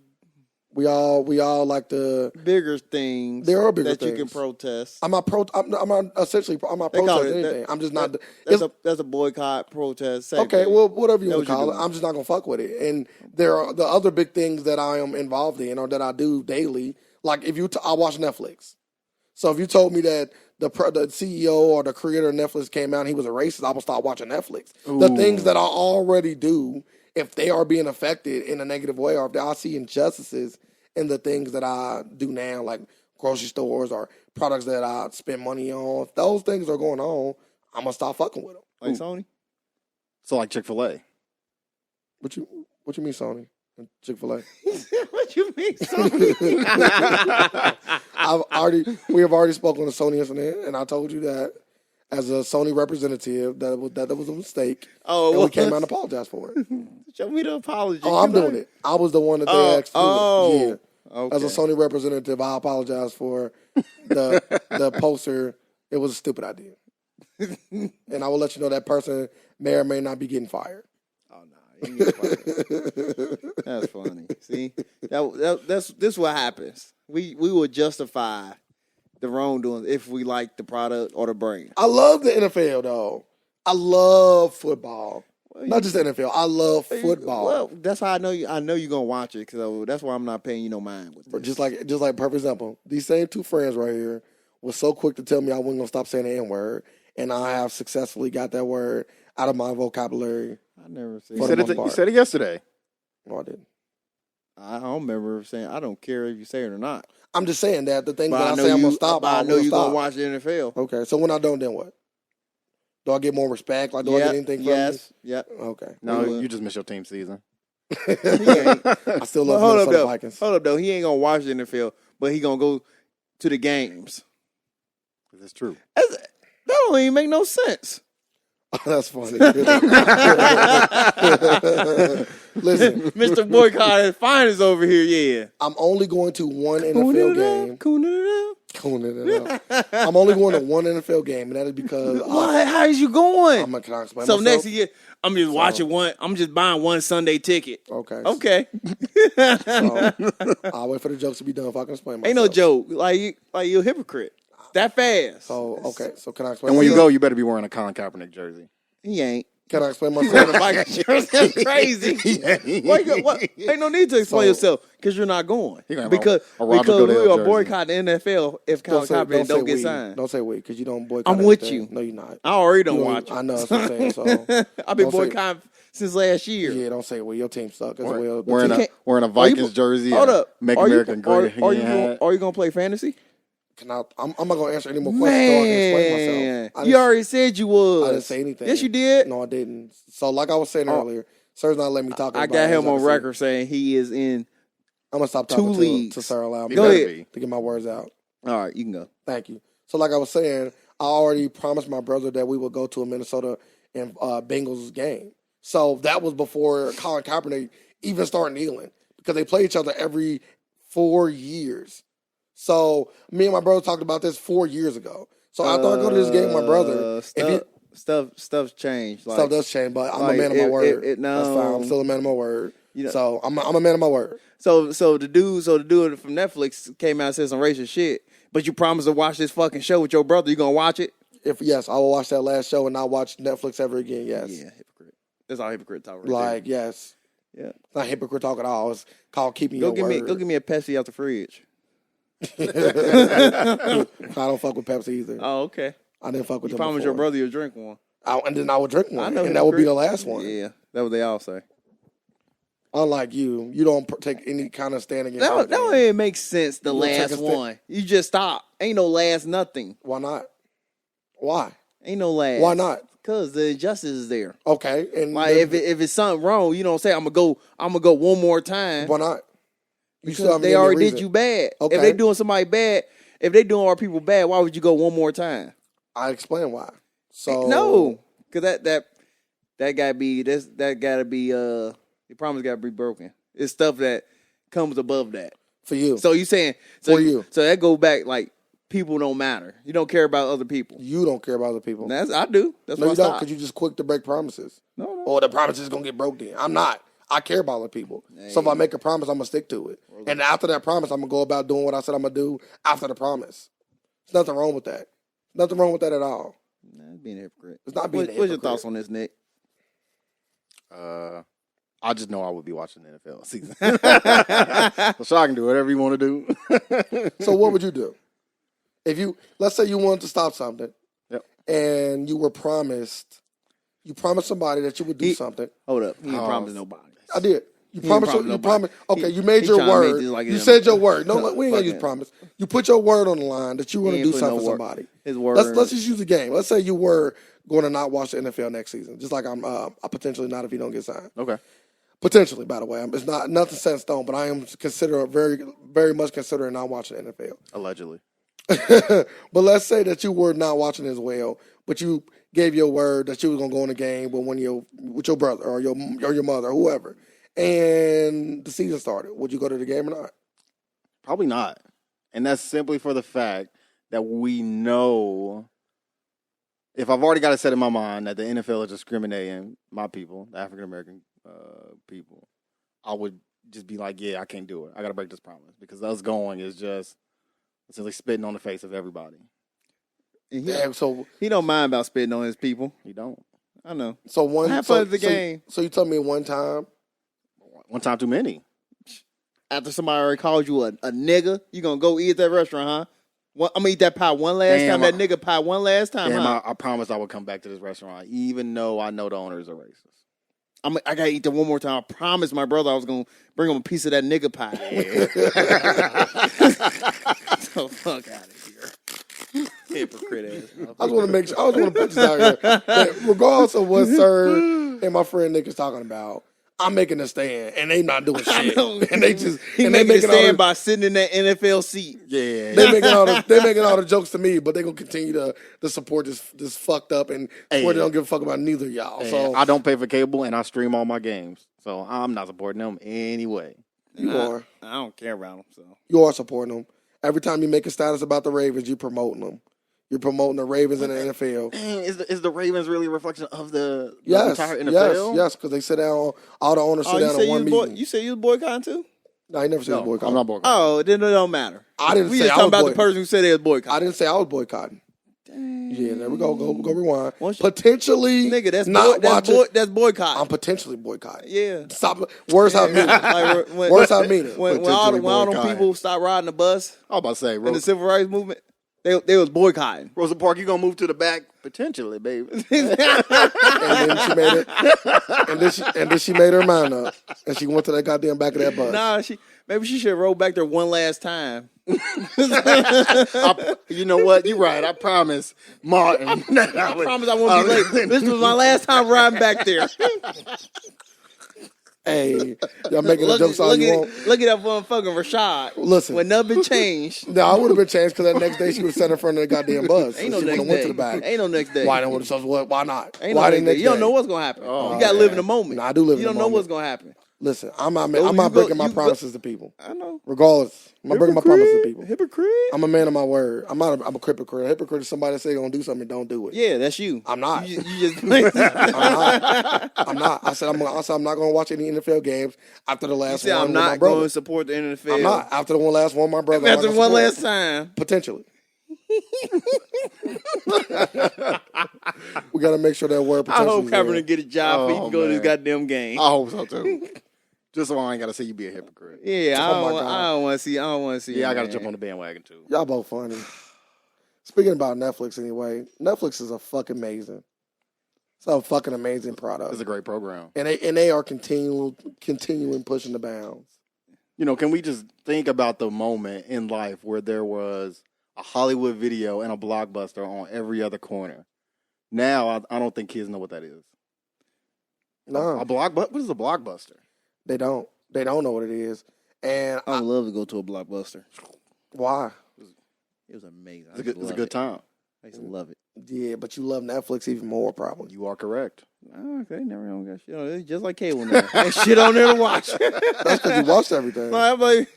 We all like the Bigger things. There are bigger that things you can protest. I'm not protesting anything. I'm just not. That's a boycott protest. Same Okay, thing. well, whatever you want to That's what call you're it. doing. I'm just not gonna fuck with it. And there are the other big things that I am involved in or that I do daily. Like if I watch Netflix. So if you told me that the CEO or the creator of Netflix came out and he was a racist, I would start watching Netflix. Ooh. The things that I already do, if they are being affected in a negative way, or if I see injustices in the things that I do now, like grocery stores or products that I spend money on, if those things are going on, I'm gonna stop fucking with them. Like Sony? So like Chick-fil-A. What you mean, Sony? And Chick-fil-A? What you mean, Sony? We have already spoken on the Sony incident, and I told you that as a Sony representative that was a mistake. Oh, and we came out and apologized for it. Show me the apology. Oh, I'm doing it. I was the one that they asked for. Yeah. Okay. As a Sony representative, I apologize for the poster. It was a stupid idea. And I will let you know that person may or may not be getting fired. Oh no, he ain't fired. That's funny. See, that's what happens. We will justify the wrongdoing if we like the product or the brand. I love the NFL though. I love football. Not just the NFL. I love football. Well, that's how I know you. I know you're gonna watch it because that's why I'm not paying you no mind with this. Just like perfect example. These same two friends right here was so quick to tell me I wasn't gonna stop saying the N-word, and I have successfully got that word out of my vocabulary. I never said. You said it yesterday. No, I didn't. I don't remember saying. I don't care if you say it or not. I'm just saying that the things But that I say I'm gonna stop. I know you're stop. gonna watch the NFL. Okay, so when I don't, then what? Do I get more respect? Like, do I get anything from Yes. Yep. you? Okay. No, you just missed your team season. He ain't. I still love Hold up, Minnesota though. Vikings. Hold up, though. He ain't gonna watch the NFL, but he gonna go to the games. That's true. That don't even make no sense. That's funny. Listen, Mr. Boycott is finest over here. Yeah. I'm only going to one NFL game. Cooning it up. I'm only going to one NFL game, and that is because What? How is you going? I'm gonna explain So myself? next year, I'm just watching one. I'm just buying one Sunday ticket. Okay. Okay. So, I'll wait for the jokes to be done if I can explain myself. Ain't no joke. Like you a hypocrite. That fast. So okay. So can I explain? And when you myself? go, you better be wearing a Colin Kaepernick jersey. He ain't. Can I explain Wearing myself? a Vikings jersey. That's crazy. What? Ain't no need to explain yourself because you're not going. He gonna have Because a Roger we Goodell are jersey. boycotting the NFL if Colin Kaepernick don't get we. signed. Don't say we because you don't boycott. I'm with anything. you. No, you're not. I already You don't watch it. I know that's what I'm saying. So I've been don't say- boycotting since last year. yeah, don't say we. Your team suck as well. Wearing can't- a Vikings jersey. Hold up. Make Are America you, great are again. you gonna play fantasy? I'm not gonna answer any more questions. So I can explain Man, myself. you already said you was. I didn't say anything. Yes, you did. No, I didn't. So like I was saying earlier, sir's not letting me talk. I about got it, him as I on can see. record saying he is in. I'm gonna stop 2 talking leagues. to Sir allow me Go better ahead. be. to get my words out. All right, you can go. Thank you. So like I was saying, I already promised my brother that we would go to a Minnesota and Bengals game. So that was before Colin Kaepernick even started kneeling because they play each other every 4 years. So me and my brother talked about this 4 years ago. So after I go to this game with my brother, stuff's changed. Like, stuff does change, but I'm a man of my word. That's fine. I'm still a man of my word. You know, so I'm a man of my word. So the dude from Netflix came out and said some racist shit. But you promised to watch this fucking show with your brother. You gonna watch it? If yes, I will watch that last show and not watch Netflix ever again. Yes. Yeah, hypocrite. That's all hypocrite talk. Like there. yes. Yeah. It's not hypocrite talk at all. It's called keeping your word. Go give me a Pepsi out the fridge. I don't fuck with Pepsi either. Oh, okay. I didn't fuck with you them promised before. your brother you'll drink one. And then I would drink one. And that would be the last one. Yeah, that's what they all say. Unlike you don't take any kind of stand against that don't even make sense, the You last one. You just stop. Ain't no last nothing. Why not? Why? Ain't no last. Why not? Because the injustice is there. Okay. And like if it's something wrong, you don't say I'm gonna go one more time. Why not? Because they already did you bad. Okay. If they doing somebody bad, if they doing our people bad, why would you go one more time? I explain why. So no, because that gotta be the promise gotta be broken. It's stuff that comes above that for you. So you saying for you? So that go back like people don't matter. You don't care about other people. You don't care about other people. I do. That's no, why you don't, because you just quick to break promises. No. Or the promise is gonna get broke. Then I'm not. I care about other people. Hey. So if I make a promise, I'm gonna stick to it. And after that promise, I'm gonna go about doing what I said I'm gonna do after the promise. There's nothing wrong with that. Nothing wrong with that at all. Nah, it's being a hypocrite. It's not being a hypocrite. What's your thoughts on this, Nick? I just know I would be watching the NFL season. So I can do whatever you want to do. So what would you do? Let's say you wanted to stop something, yep. And you promised somebody that you would do something. Hold up. He didn't promise nobody. I did. You promised. Okay, you made your word. You said your word. No, we ain't gonna use promise. You put your word on the line that you were gonna do something for somebody. His word. Let's just use the game. Let's say you were going to not watch the NFL next season, just like I'm potentially not if you don't get signed. Okay. Potentially, by the way, it's not nothing set in stone, but I am very much considering not watching the NFL. Allegedly. But let's say that you were not watching as well, but you gave your word that you were gonna go in the game with your brother or your mother or whoever, and the season started. Would you go to the game or not? Probably not, and that's simply for the fact that we know. If I've already got it set in my mind that the NFL is discriminating my people, the African American people, I would just be like, yeah, I can't do it. I got to break this promise because us going is just essentially spitting on the face of everybody. So he don't mind about spitting on his people. He don't. I know. So have fun at the game. So you told me one time too many. After somebody already called you a nigga, you gonna go eat at that restaurant, huh? I'm gonna eat that pie one last time. That nigga pie one last time. Huh? I promised I would come back to this restaurant, even though I know the owners are racist. I gotta eat that one more time. I promised my brother I was gonna bring him a piece of that nigga pie. So fuck out of here, hypocrite ass. I just want to make sure. I just want to put this out here. That regardless of what Sir and my friend Nick is talking about, I'm making a stand, and they not doing shit. And they just they making a stand by sitting in that NFL seat. Yeah, they making all the jokes to me, but they gonna continue to support this fucked up and they don't give a fuck about neither of y'all. So I don't pay for cable, and I stream all my games, so I'm not supporting them anyway. You are. I don't care about them. So you are supporting them. Every time you make a status about the Ravens, you're promoting them. You're promoting the Ravens in the NFL. Dang, is the Ravens really a reflection of the entire NFL? Yes, because they sit down, all the owners sit down in one meeting. You said you was boycotting too? No, I never said boycotting. I'm not boycotting. Oh, then it don't matter. I didn't say we just talking about the person who said they was boycotting. I didn't say I was boycotting. Dang. Yeah, there we go. Go rewind. Potentially, nigga, that's boycotting. I'm potentially boycotting. Yeah. Stop. Words I mean it. Words I mean it. When all them people stop riding the bus, I was about to say, in the civil rights movement, they was boycotting. Rosa Parks, you gonna move to the back potentially, baby. And then she made it. And then she made her mind up, and she went to that goddamn back of that bus. Nah, maybe she should roll back there one last time. You know what? You're right. I promise, Martin. I promise I won't be late. This was my last time riding back there. Hey, y'all making the jokes all you want. Look at that motherfucking Rashad. Listen. When nothing changed. No, I would have been changed because that next day she was sitting in front of the goddamn bus. Ain't so no she next would've went day. to the back. Ain't no next day. Why don't? So what? Why not? Ain't Why no the next next day. You don't day? know what's gonna happen. Oh, you gotta live in the moment. No, I do live in You the don't know moment. what's gonna happen. Listen, I'm not you breaking my go- promises to people. I know. Regardless, I'm not breaking my promises to people. Hypocrite. I'm a man of my word. I'm a hypocrite. A hypocrite is somebody that say gonna do something and don't do it. Yeah, that's you. I'm not. You just I'm not. I said I'm not gonna watch any NFL games after the last one. I'm with my not brother. going to support the NFL. I'm not after the last one. My brother. After I'm one not gonna last support. time. Potentially. We got to make sure that word I potentially. hope Kaepernick get a job so he Oh, can go to this man. goddamn game. I hope so too. Just so I ain't gotta say you be a hypocrite. Yeah, Oh, my God. I don't want to see. I don't want to see. Yeah, it, I gotta man. jump on the bandwagon too. Y'all both funny. Speaking about Netflix, anyway, Netflix is a fucking amazing. It's a fucking amazing product, It's a great program. and they are continuing pushing the bounds. You know, can we just think about the moment in life where there was a Hollywood video and a Blockbuster on every other corner? Now, I don't think kids know what that is. No, A Blockbuster? What is a Blockbuster? they don't. They don't know what it is, and I would love to go to a Blockbuster. why? It was amazing. It's a good time. I used to love it. Yeah, but you love Netflix even more, probably. You are correct. Oh, okay, never don't got shit on it. It's just like cable now. Ain't shit on there to watch. That's because you watched everything. Like, I'm like,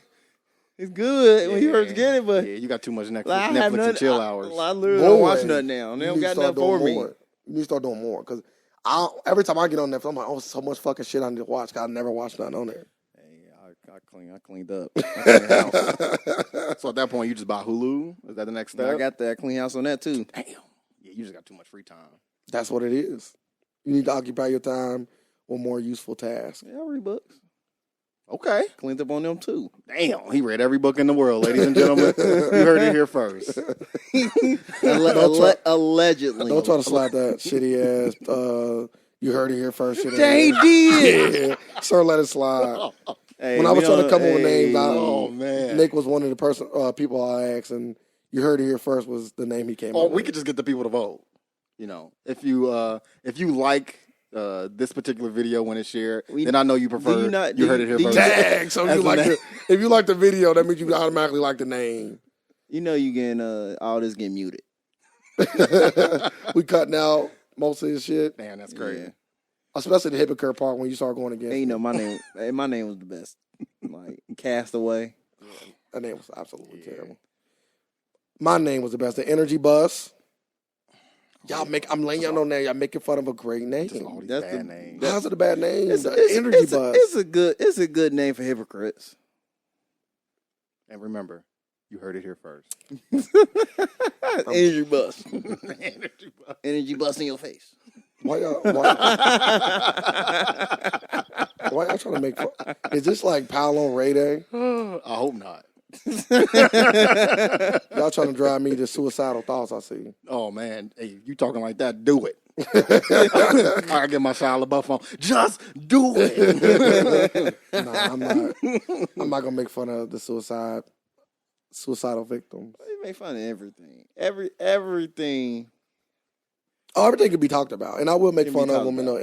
it's good when you first get it, but Yeah, you got too much Netflix, like, I have Netflix nothing. and chill hours. I literally don't watch Boy, nothing now. They you don't need got to start nothing for doing me. more. You need to start doing more because every time I get on Netflix, I'm like, oh, so much fucking shit I need to watch. 'Cause I never watched nothing on there. Hey, I cleaned up. I cleaned house. So at that point, you just buy Hulu? Is that the next step? I got that clean house on that too. Damn. Yeah, you just got too much free time. That's what it is. You need to occupy your time with more useful tasks. Yeah, I read books. Okay. Cleaned up on them too. Damn, he read every book in the world, ladies and gentlemen. You heard it here first. Allegedly. Don't try to slide that shitty ass. You heard it here first. Shit Dang, he did. Yeah, sir, let it slide. Hey, When I we was trying to don't- come up with hey, names, Oh, man. Nick was one of the people I asked, and you heard it here first was the name he came Oh, up we with. could just get the people to vote. You know, if you like this particular video when it's shared, then I know you prefer. you not- you do heard you- it here do you- first. Dang, so As you the like name. if you like the video, that means you automatically like the name. You know you getting all this getting muted. We cutting out most of his shit, Damn, that's crazy. Yeah. especially the hypocrite part when you start going against. And you know me. my name was the best. Like Castaway. That name was absolutely terrible. My name was the best. The Energy Bus. I'm letting y'all know now. Y'all making fun of a great name. Just all these That's bad the- names. How's it a bad name? It's The Energy Bus. It's a good name for hypocrites. And remember, you heard it here first. Energy bus. Energy bus. Energy bus in your face. Why y'all trying to make fun? Is this like Pal on Ray Day? I hope not. Y'all trying to drive me to suicidal thoughts, I see. Oh man, hey, you talking like that? Do it. I get my Shia LaBeouf on. Just do it. Nah, I'm not gonna make fun of the suicidal victims. They make fun of everything. Everything. Oh, everything can be talked about, and I will make Can be fun of talked them about.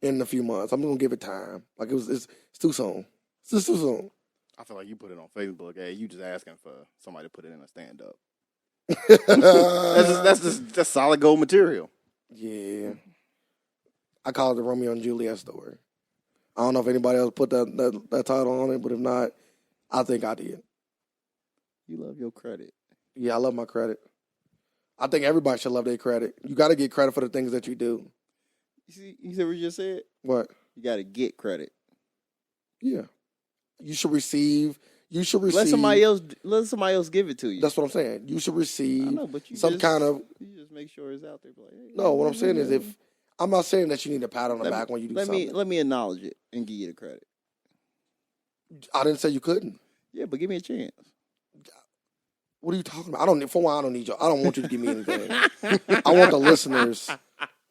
in a few months. I'm gonna give it time. Like it's too soon. It's just too soon. I feel like you put it on Facebook. Hey, you just asking for somebody to put it in a stand up. That's solid gold material. Yeah, I call it the Romeo and Juliet story. I don't know if anybody else put that title on it, but if not, I think I did. You love your credit. Yeah, I love my credit. I think everybody should love their credit. You got to get credit for the things that you do. You see what you just said? What? You got to get credit. Yeah. You should receive. Let somebody else give it to you. That's what I'm saying. You should I receive know, but you some kind of. you just make sure it's out there. Like, hey, No, what I'm saying is if I'm not saying that you need a pat on the back when you do something. Let me acknowledge it and give you the credit. I didn't say you couldn't. Yeah, but give me a chance. What are you talking about? I don't need you. I don't want you to give me anything. I want the listeners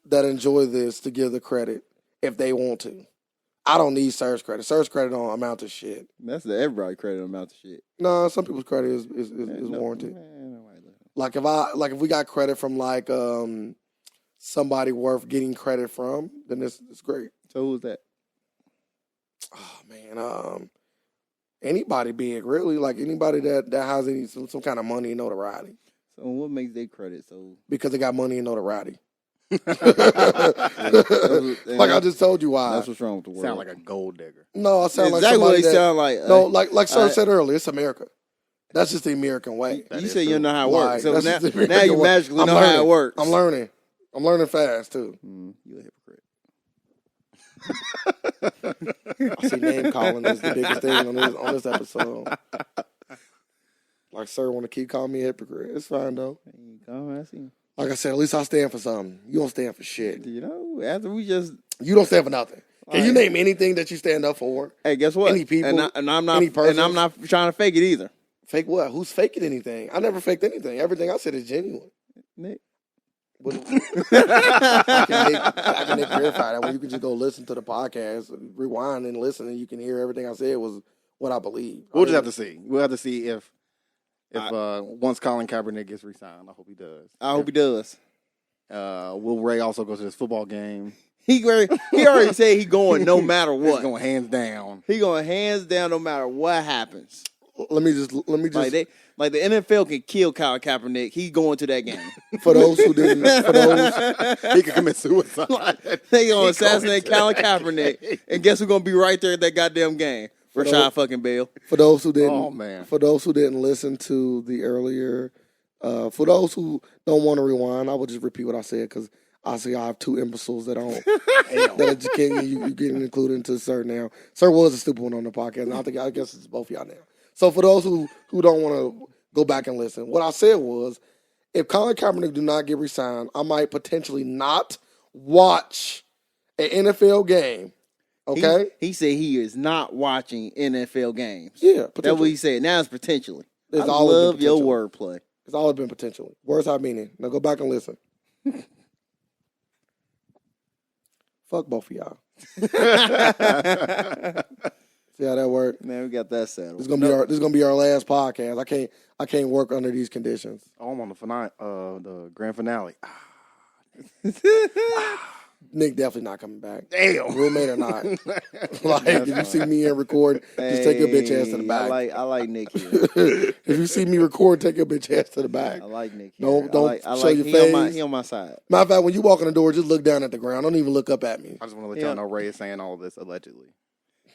that enjoy this to give the credit if they want to. I don't need Serge credit. Serge credit don't amount to shit. That's the everybody credit amount of shit. No, some people's credit is No, warranted. man, nobody does. Like if we got credit from like somebody worth getting credit from, then it's great. So who's that? Oh man, anybody big really, like anybody that has some kind of money and notoriety. So what makes they credit? So Because they got money and notoriety. Like and I just told you why. that's what's wrong with the world. Sound like a gold digger. No, I sound exactly like what somebody they that, sound like. no, like Sir said earlier, it's America. That's just the American way. You say you don't know how it works. So That's now, just the now you American way. magically I'm know learning. how it works. I'm learning. I'm learning fast too. You a hypocrite. I see name calling is the biggest thing on this episode. Like Sir want to keep calling me a hypocrite. It's fine though. Come, I see. Like I said, at least I stand for something. You don't stand for shit. You know, after we just You don't stand for nothing. Can you Like- name anything that you stand up for? hey, guess what? Any people, and I'm not any persons? and I'm not trying to fake it either. Fake what? Who's faking anything? I never faked anything. Everything I said is genuine. Nick. But I can make clarify that when you can just go listen to the podcast, rewind and listen, and you can hear everything I said was what I believe. We'll just have to see. We'll have to see if once Colin Kaepernick gets re-signed. I hope he does. I hope he does. Will Ray also go to this football game? He already said he going no matter He's what. going hands down. He going hands down no matter what happens. Let me just Like the NFL can kill Colin Kaepernick. He going to that game. for those who didn't He could commit suicide. They gonna assassinate Colin Kaepernick, and guess who's gonna be right there at that goddamn game? Rashad fucking Bell. for those who didn't Oh, man. for those who didn't listen to the earlier for those who don't want to rewind, I will just repeat what I said because I see I have two imbeciles that don't that are just you getting included into Sir now. Sir was a stupid one on the podcast, and I guess it's both y'all now. So for those who don't want to go back and listen, what I said was, if Colin Kaepernick do not get re-signed, I might potentially not watch an NFL game. Okay? He said he is not watching NFL games. Yeah, That's potentially. what he said. Now it's potentially. It's I always been love your potential. wordplay. It's always been potentially. Words have meaning. Now go back and listen. Fuck both of y'all. See how that worked? Man, we got that settled. This is gonna be our last podcast. I can't work under these conditions. Oh, I'm on the grand finale. Nick definitely not coming back. Damn. Roommate or not. Like if you see me and record, just take your bitch ass to the back. I like Nick here. If you see me record, take your bitch ass to the back. I like Nick here. Don't I show like your he face. He on my side. Matter of fact, when you walk in the door, just look down at the ground. Don't even look up at me. I just want to let y'all know Ray is saying all of this allegedly.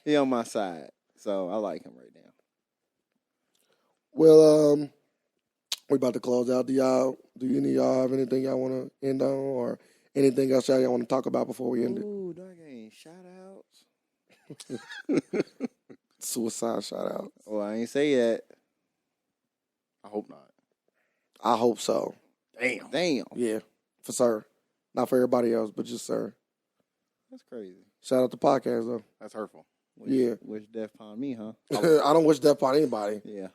He on my side. So I like him right now. Well, we about to close out. Do any of y'all have anything y'all want to end on, or anything else y'all want to talk about before we end it? Ooh, dog ain't shout outs. Suicide shout out. Well, I ain't say that. I hope not. I hope so. Damn. Yeah, for Sir. Not for everybody else, but just Sir. That's crazy. Shout out to podcast though. That's hurtful. Yeah. Wish death upon me, huh? I don't wish death upon anybody. Yeah.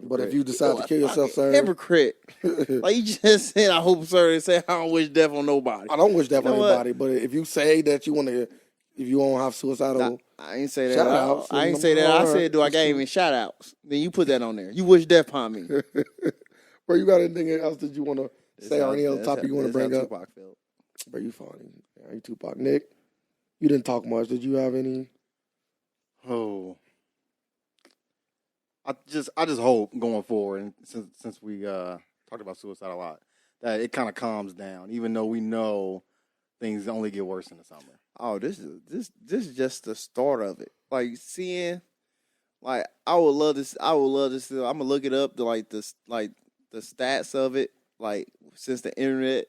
But if you decide to kill yourself, Sir, Hypocrite. Like you just said, I hope, sir, and say I don't wish death on nobody. I don't wish death You on know what? anybody. But if you say that you want to, if you won't have suicidal, I ain't say that. Shout outs. I ain't say that. I said, do I got even shout outs? Then you put that on there. You wish death upon me. bro, you got anything else that you want to say or any other topic you want to bring up? Tupac felt. Bro, you funny. Yeah, you Tupac. Nick, you didn't talk much. Did you have any? Oh, I just hope going forward, and since we talked about suicide a lot, that it kind of calms down. Even though we know things only get worse in the summer. Oh, this is just the start of it. Like seeing, like I would love this. I'm gonna look it up. The stats of it. Like since the internet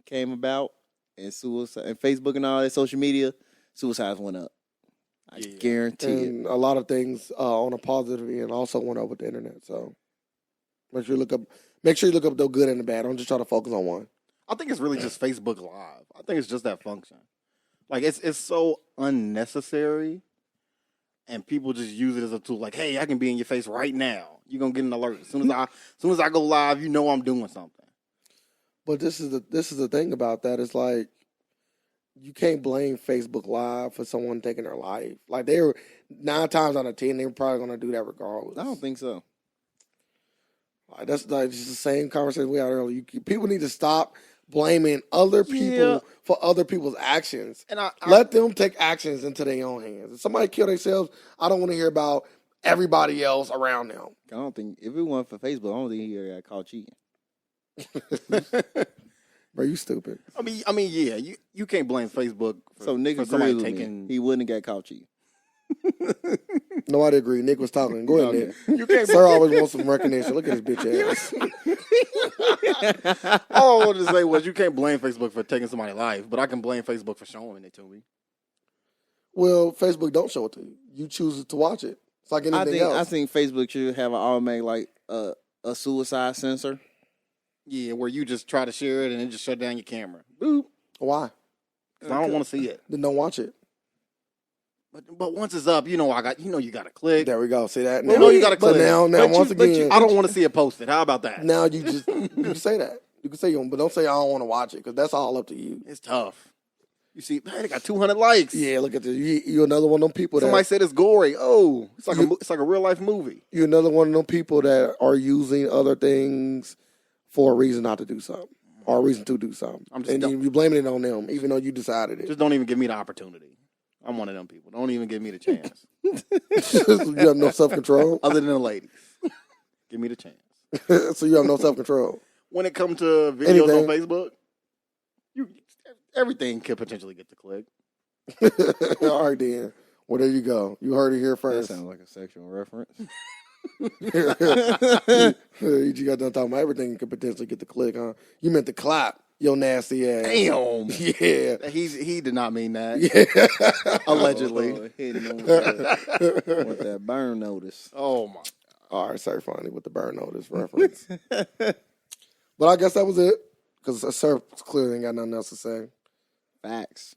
came about and suicide and Facebook and all that social media, suicides went up. I guarantee it. And a lot of things on a positive end also went up with the internet. So make sure you look up the good and the bad. Don't just try to focus on one. I think it's really just Facebook Live. I think it's just that function. Like it's so unnecessary, and people just use it as a tool. Like, hey, I can be in your face right now. You're gonna get an alert as soon as I go live. You know I'm doing something. But this is the thing about that. It's like you can't blame Facebook Live for someone taking their life. Like they were 9 times out of 10, they were probably gonna do that regardless. I don't think so. Like, that's like just the same conversation we had earlier. People need to stop blaming other people Yeah. for other people's actions. And I Let them take actions into their own hands. If somebody kill themselves, I don't want to hear about everybody else around them. I don't think if it weren't for Facebook, I don't think he got caught cheating. Bro, you stupid. I mean, yeah, you can't blame Facebook for, So Nick for agrees somebody with taking. me. He wouldn't have got caught cheating. Nobody agree. Nick was talking. Go ahead, Nick. You can't. Sir always wants some recognition. Look at his bitch ass. All I wanted to say was you can't blame Facebook for taking somebody's life, but I can blame Facebook for showing it to me. Well, Facebook don't show it to you. You choose to watch it. It's like anything else. I think Facebook should have an automatic like a suicide sensor. Yeah, where you just try to share it and then just shut down your camera. Boop. Why? 'Cause I don't want to see it. Then don't watch it. But once it's up, you know you got to click. There we go. See that? Well, you gotta but click. now once again, I don't want to see it posted. How about that? now you can say that. You can say, but don't say I don't want to watch it because that's all up to you. It's tough. You see, man, they got 200 likes. Yeah, look at this. You another one of them people Somebody that said it's gory. Oh, it's like a real life movie. you're another one of them people that are using other things for a reason not to do something or a reason to do something, and you blaming it on them, even though you decided it. Just don't even give me the opportunity. I'm one of them people. Don't even give me the chance. You have no self control. Other than the ladies, give me the chance. So you have no self control. When it comes to videos Anything. on Facebook, everything could potentially get the click. All right, then. Well, there you go. You heard it here That first. sounds like a sexual reference. You got done talking about everything could potentially get the click, huh? You meant the clap, your nasty ass. Damn. Yeah. He did not mean that. Yeah. Allegedly. Hitting him with that burn notice. Oh my. All right, sorry, funny with the burn notice reference. But I guess that was it because Sir clearly ain't got nothing else to say. Facts.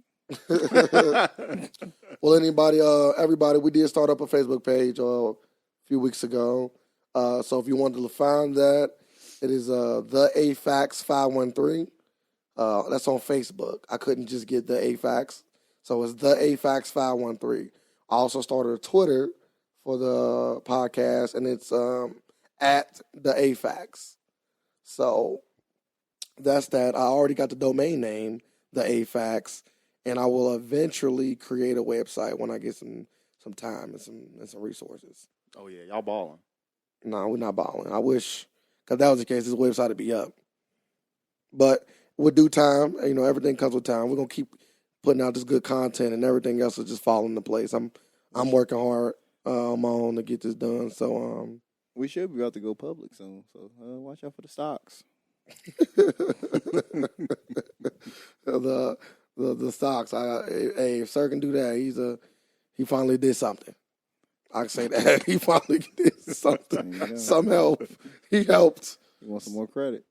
Well, everybody, we did start up a Facebook page a few weeks ago. So if you wanted to find that, it is the AFAX 513. That's on Facebook. I couldn't just get the AFAX, so it's the AFAX 513. I also started a Twitter for the podcast, and it's at the AFAX. So that's that. I already got the domain name, the AFAX, and I will eventually create a website when I get some time and some resources. Oh yeah, y'all balling. No, we're not balling. I wish, because that was the case, this website would be up. But with due time, everything comes with time. We're gonna keep putting out this good content, and everything else will just fall into place. I'm working hard on my own to get this done. So We should be about to go public soon, so watch out for the stocks. the stocks. Hey, if Sir can do that, he finally did something. I can say that he finally did something. Some help. He helped. You want some more credit?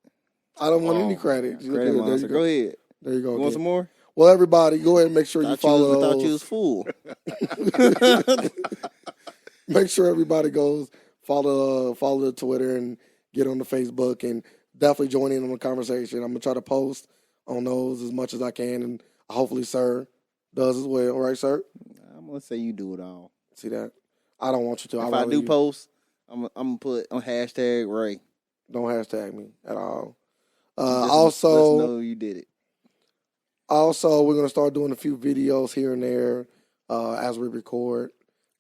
I don't want any credit. Credit monster. Go ahead. There you go. You want some more? Well, everybody, go ahead and make sure you follow. Thought you was full. Make sure everybody goes follow the Twitter and get on the Facebook and definitely join in on the conversation. I'm gonna try to post on those as much as I can, and hopefully Sir does as well. All right, Sir? I'm gonna say you do it all. See that? I don't want you to. If I do post, I'm gonna put on hashtag Ray. Don't hashtag me at all. Let's know you did it. Also, we're gonna start doing a few videos here and there as we record,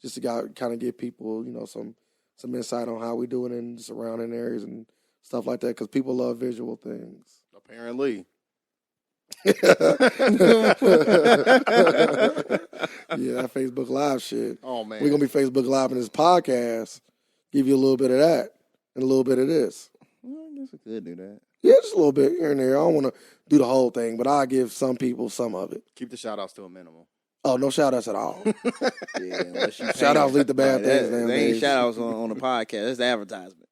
just to kind of give people, some insight on how we do it in surrounding areas and stuff like that. Because people love visual things. Apparently. Yeah, that Facebook Live shit. Oh man. We're gonna be Facebook Live in this podcast. Give you a little bit of that and a little bit of this. Well, I guess we could do that. Yeah, just a little bit here and there. I don't want to do the whole thing, but I'll give some people some of it. Keep the shout outs to a minimum. Oh, no shout outs at all. Yeah, unless you Shout outs lead to bad things They nowadays. ain't shout outs on the podcast. It's advertisement.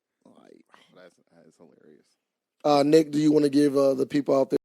That's hilarious. Nick, do you want to give the people out there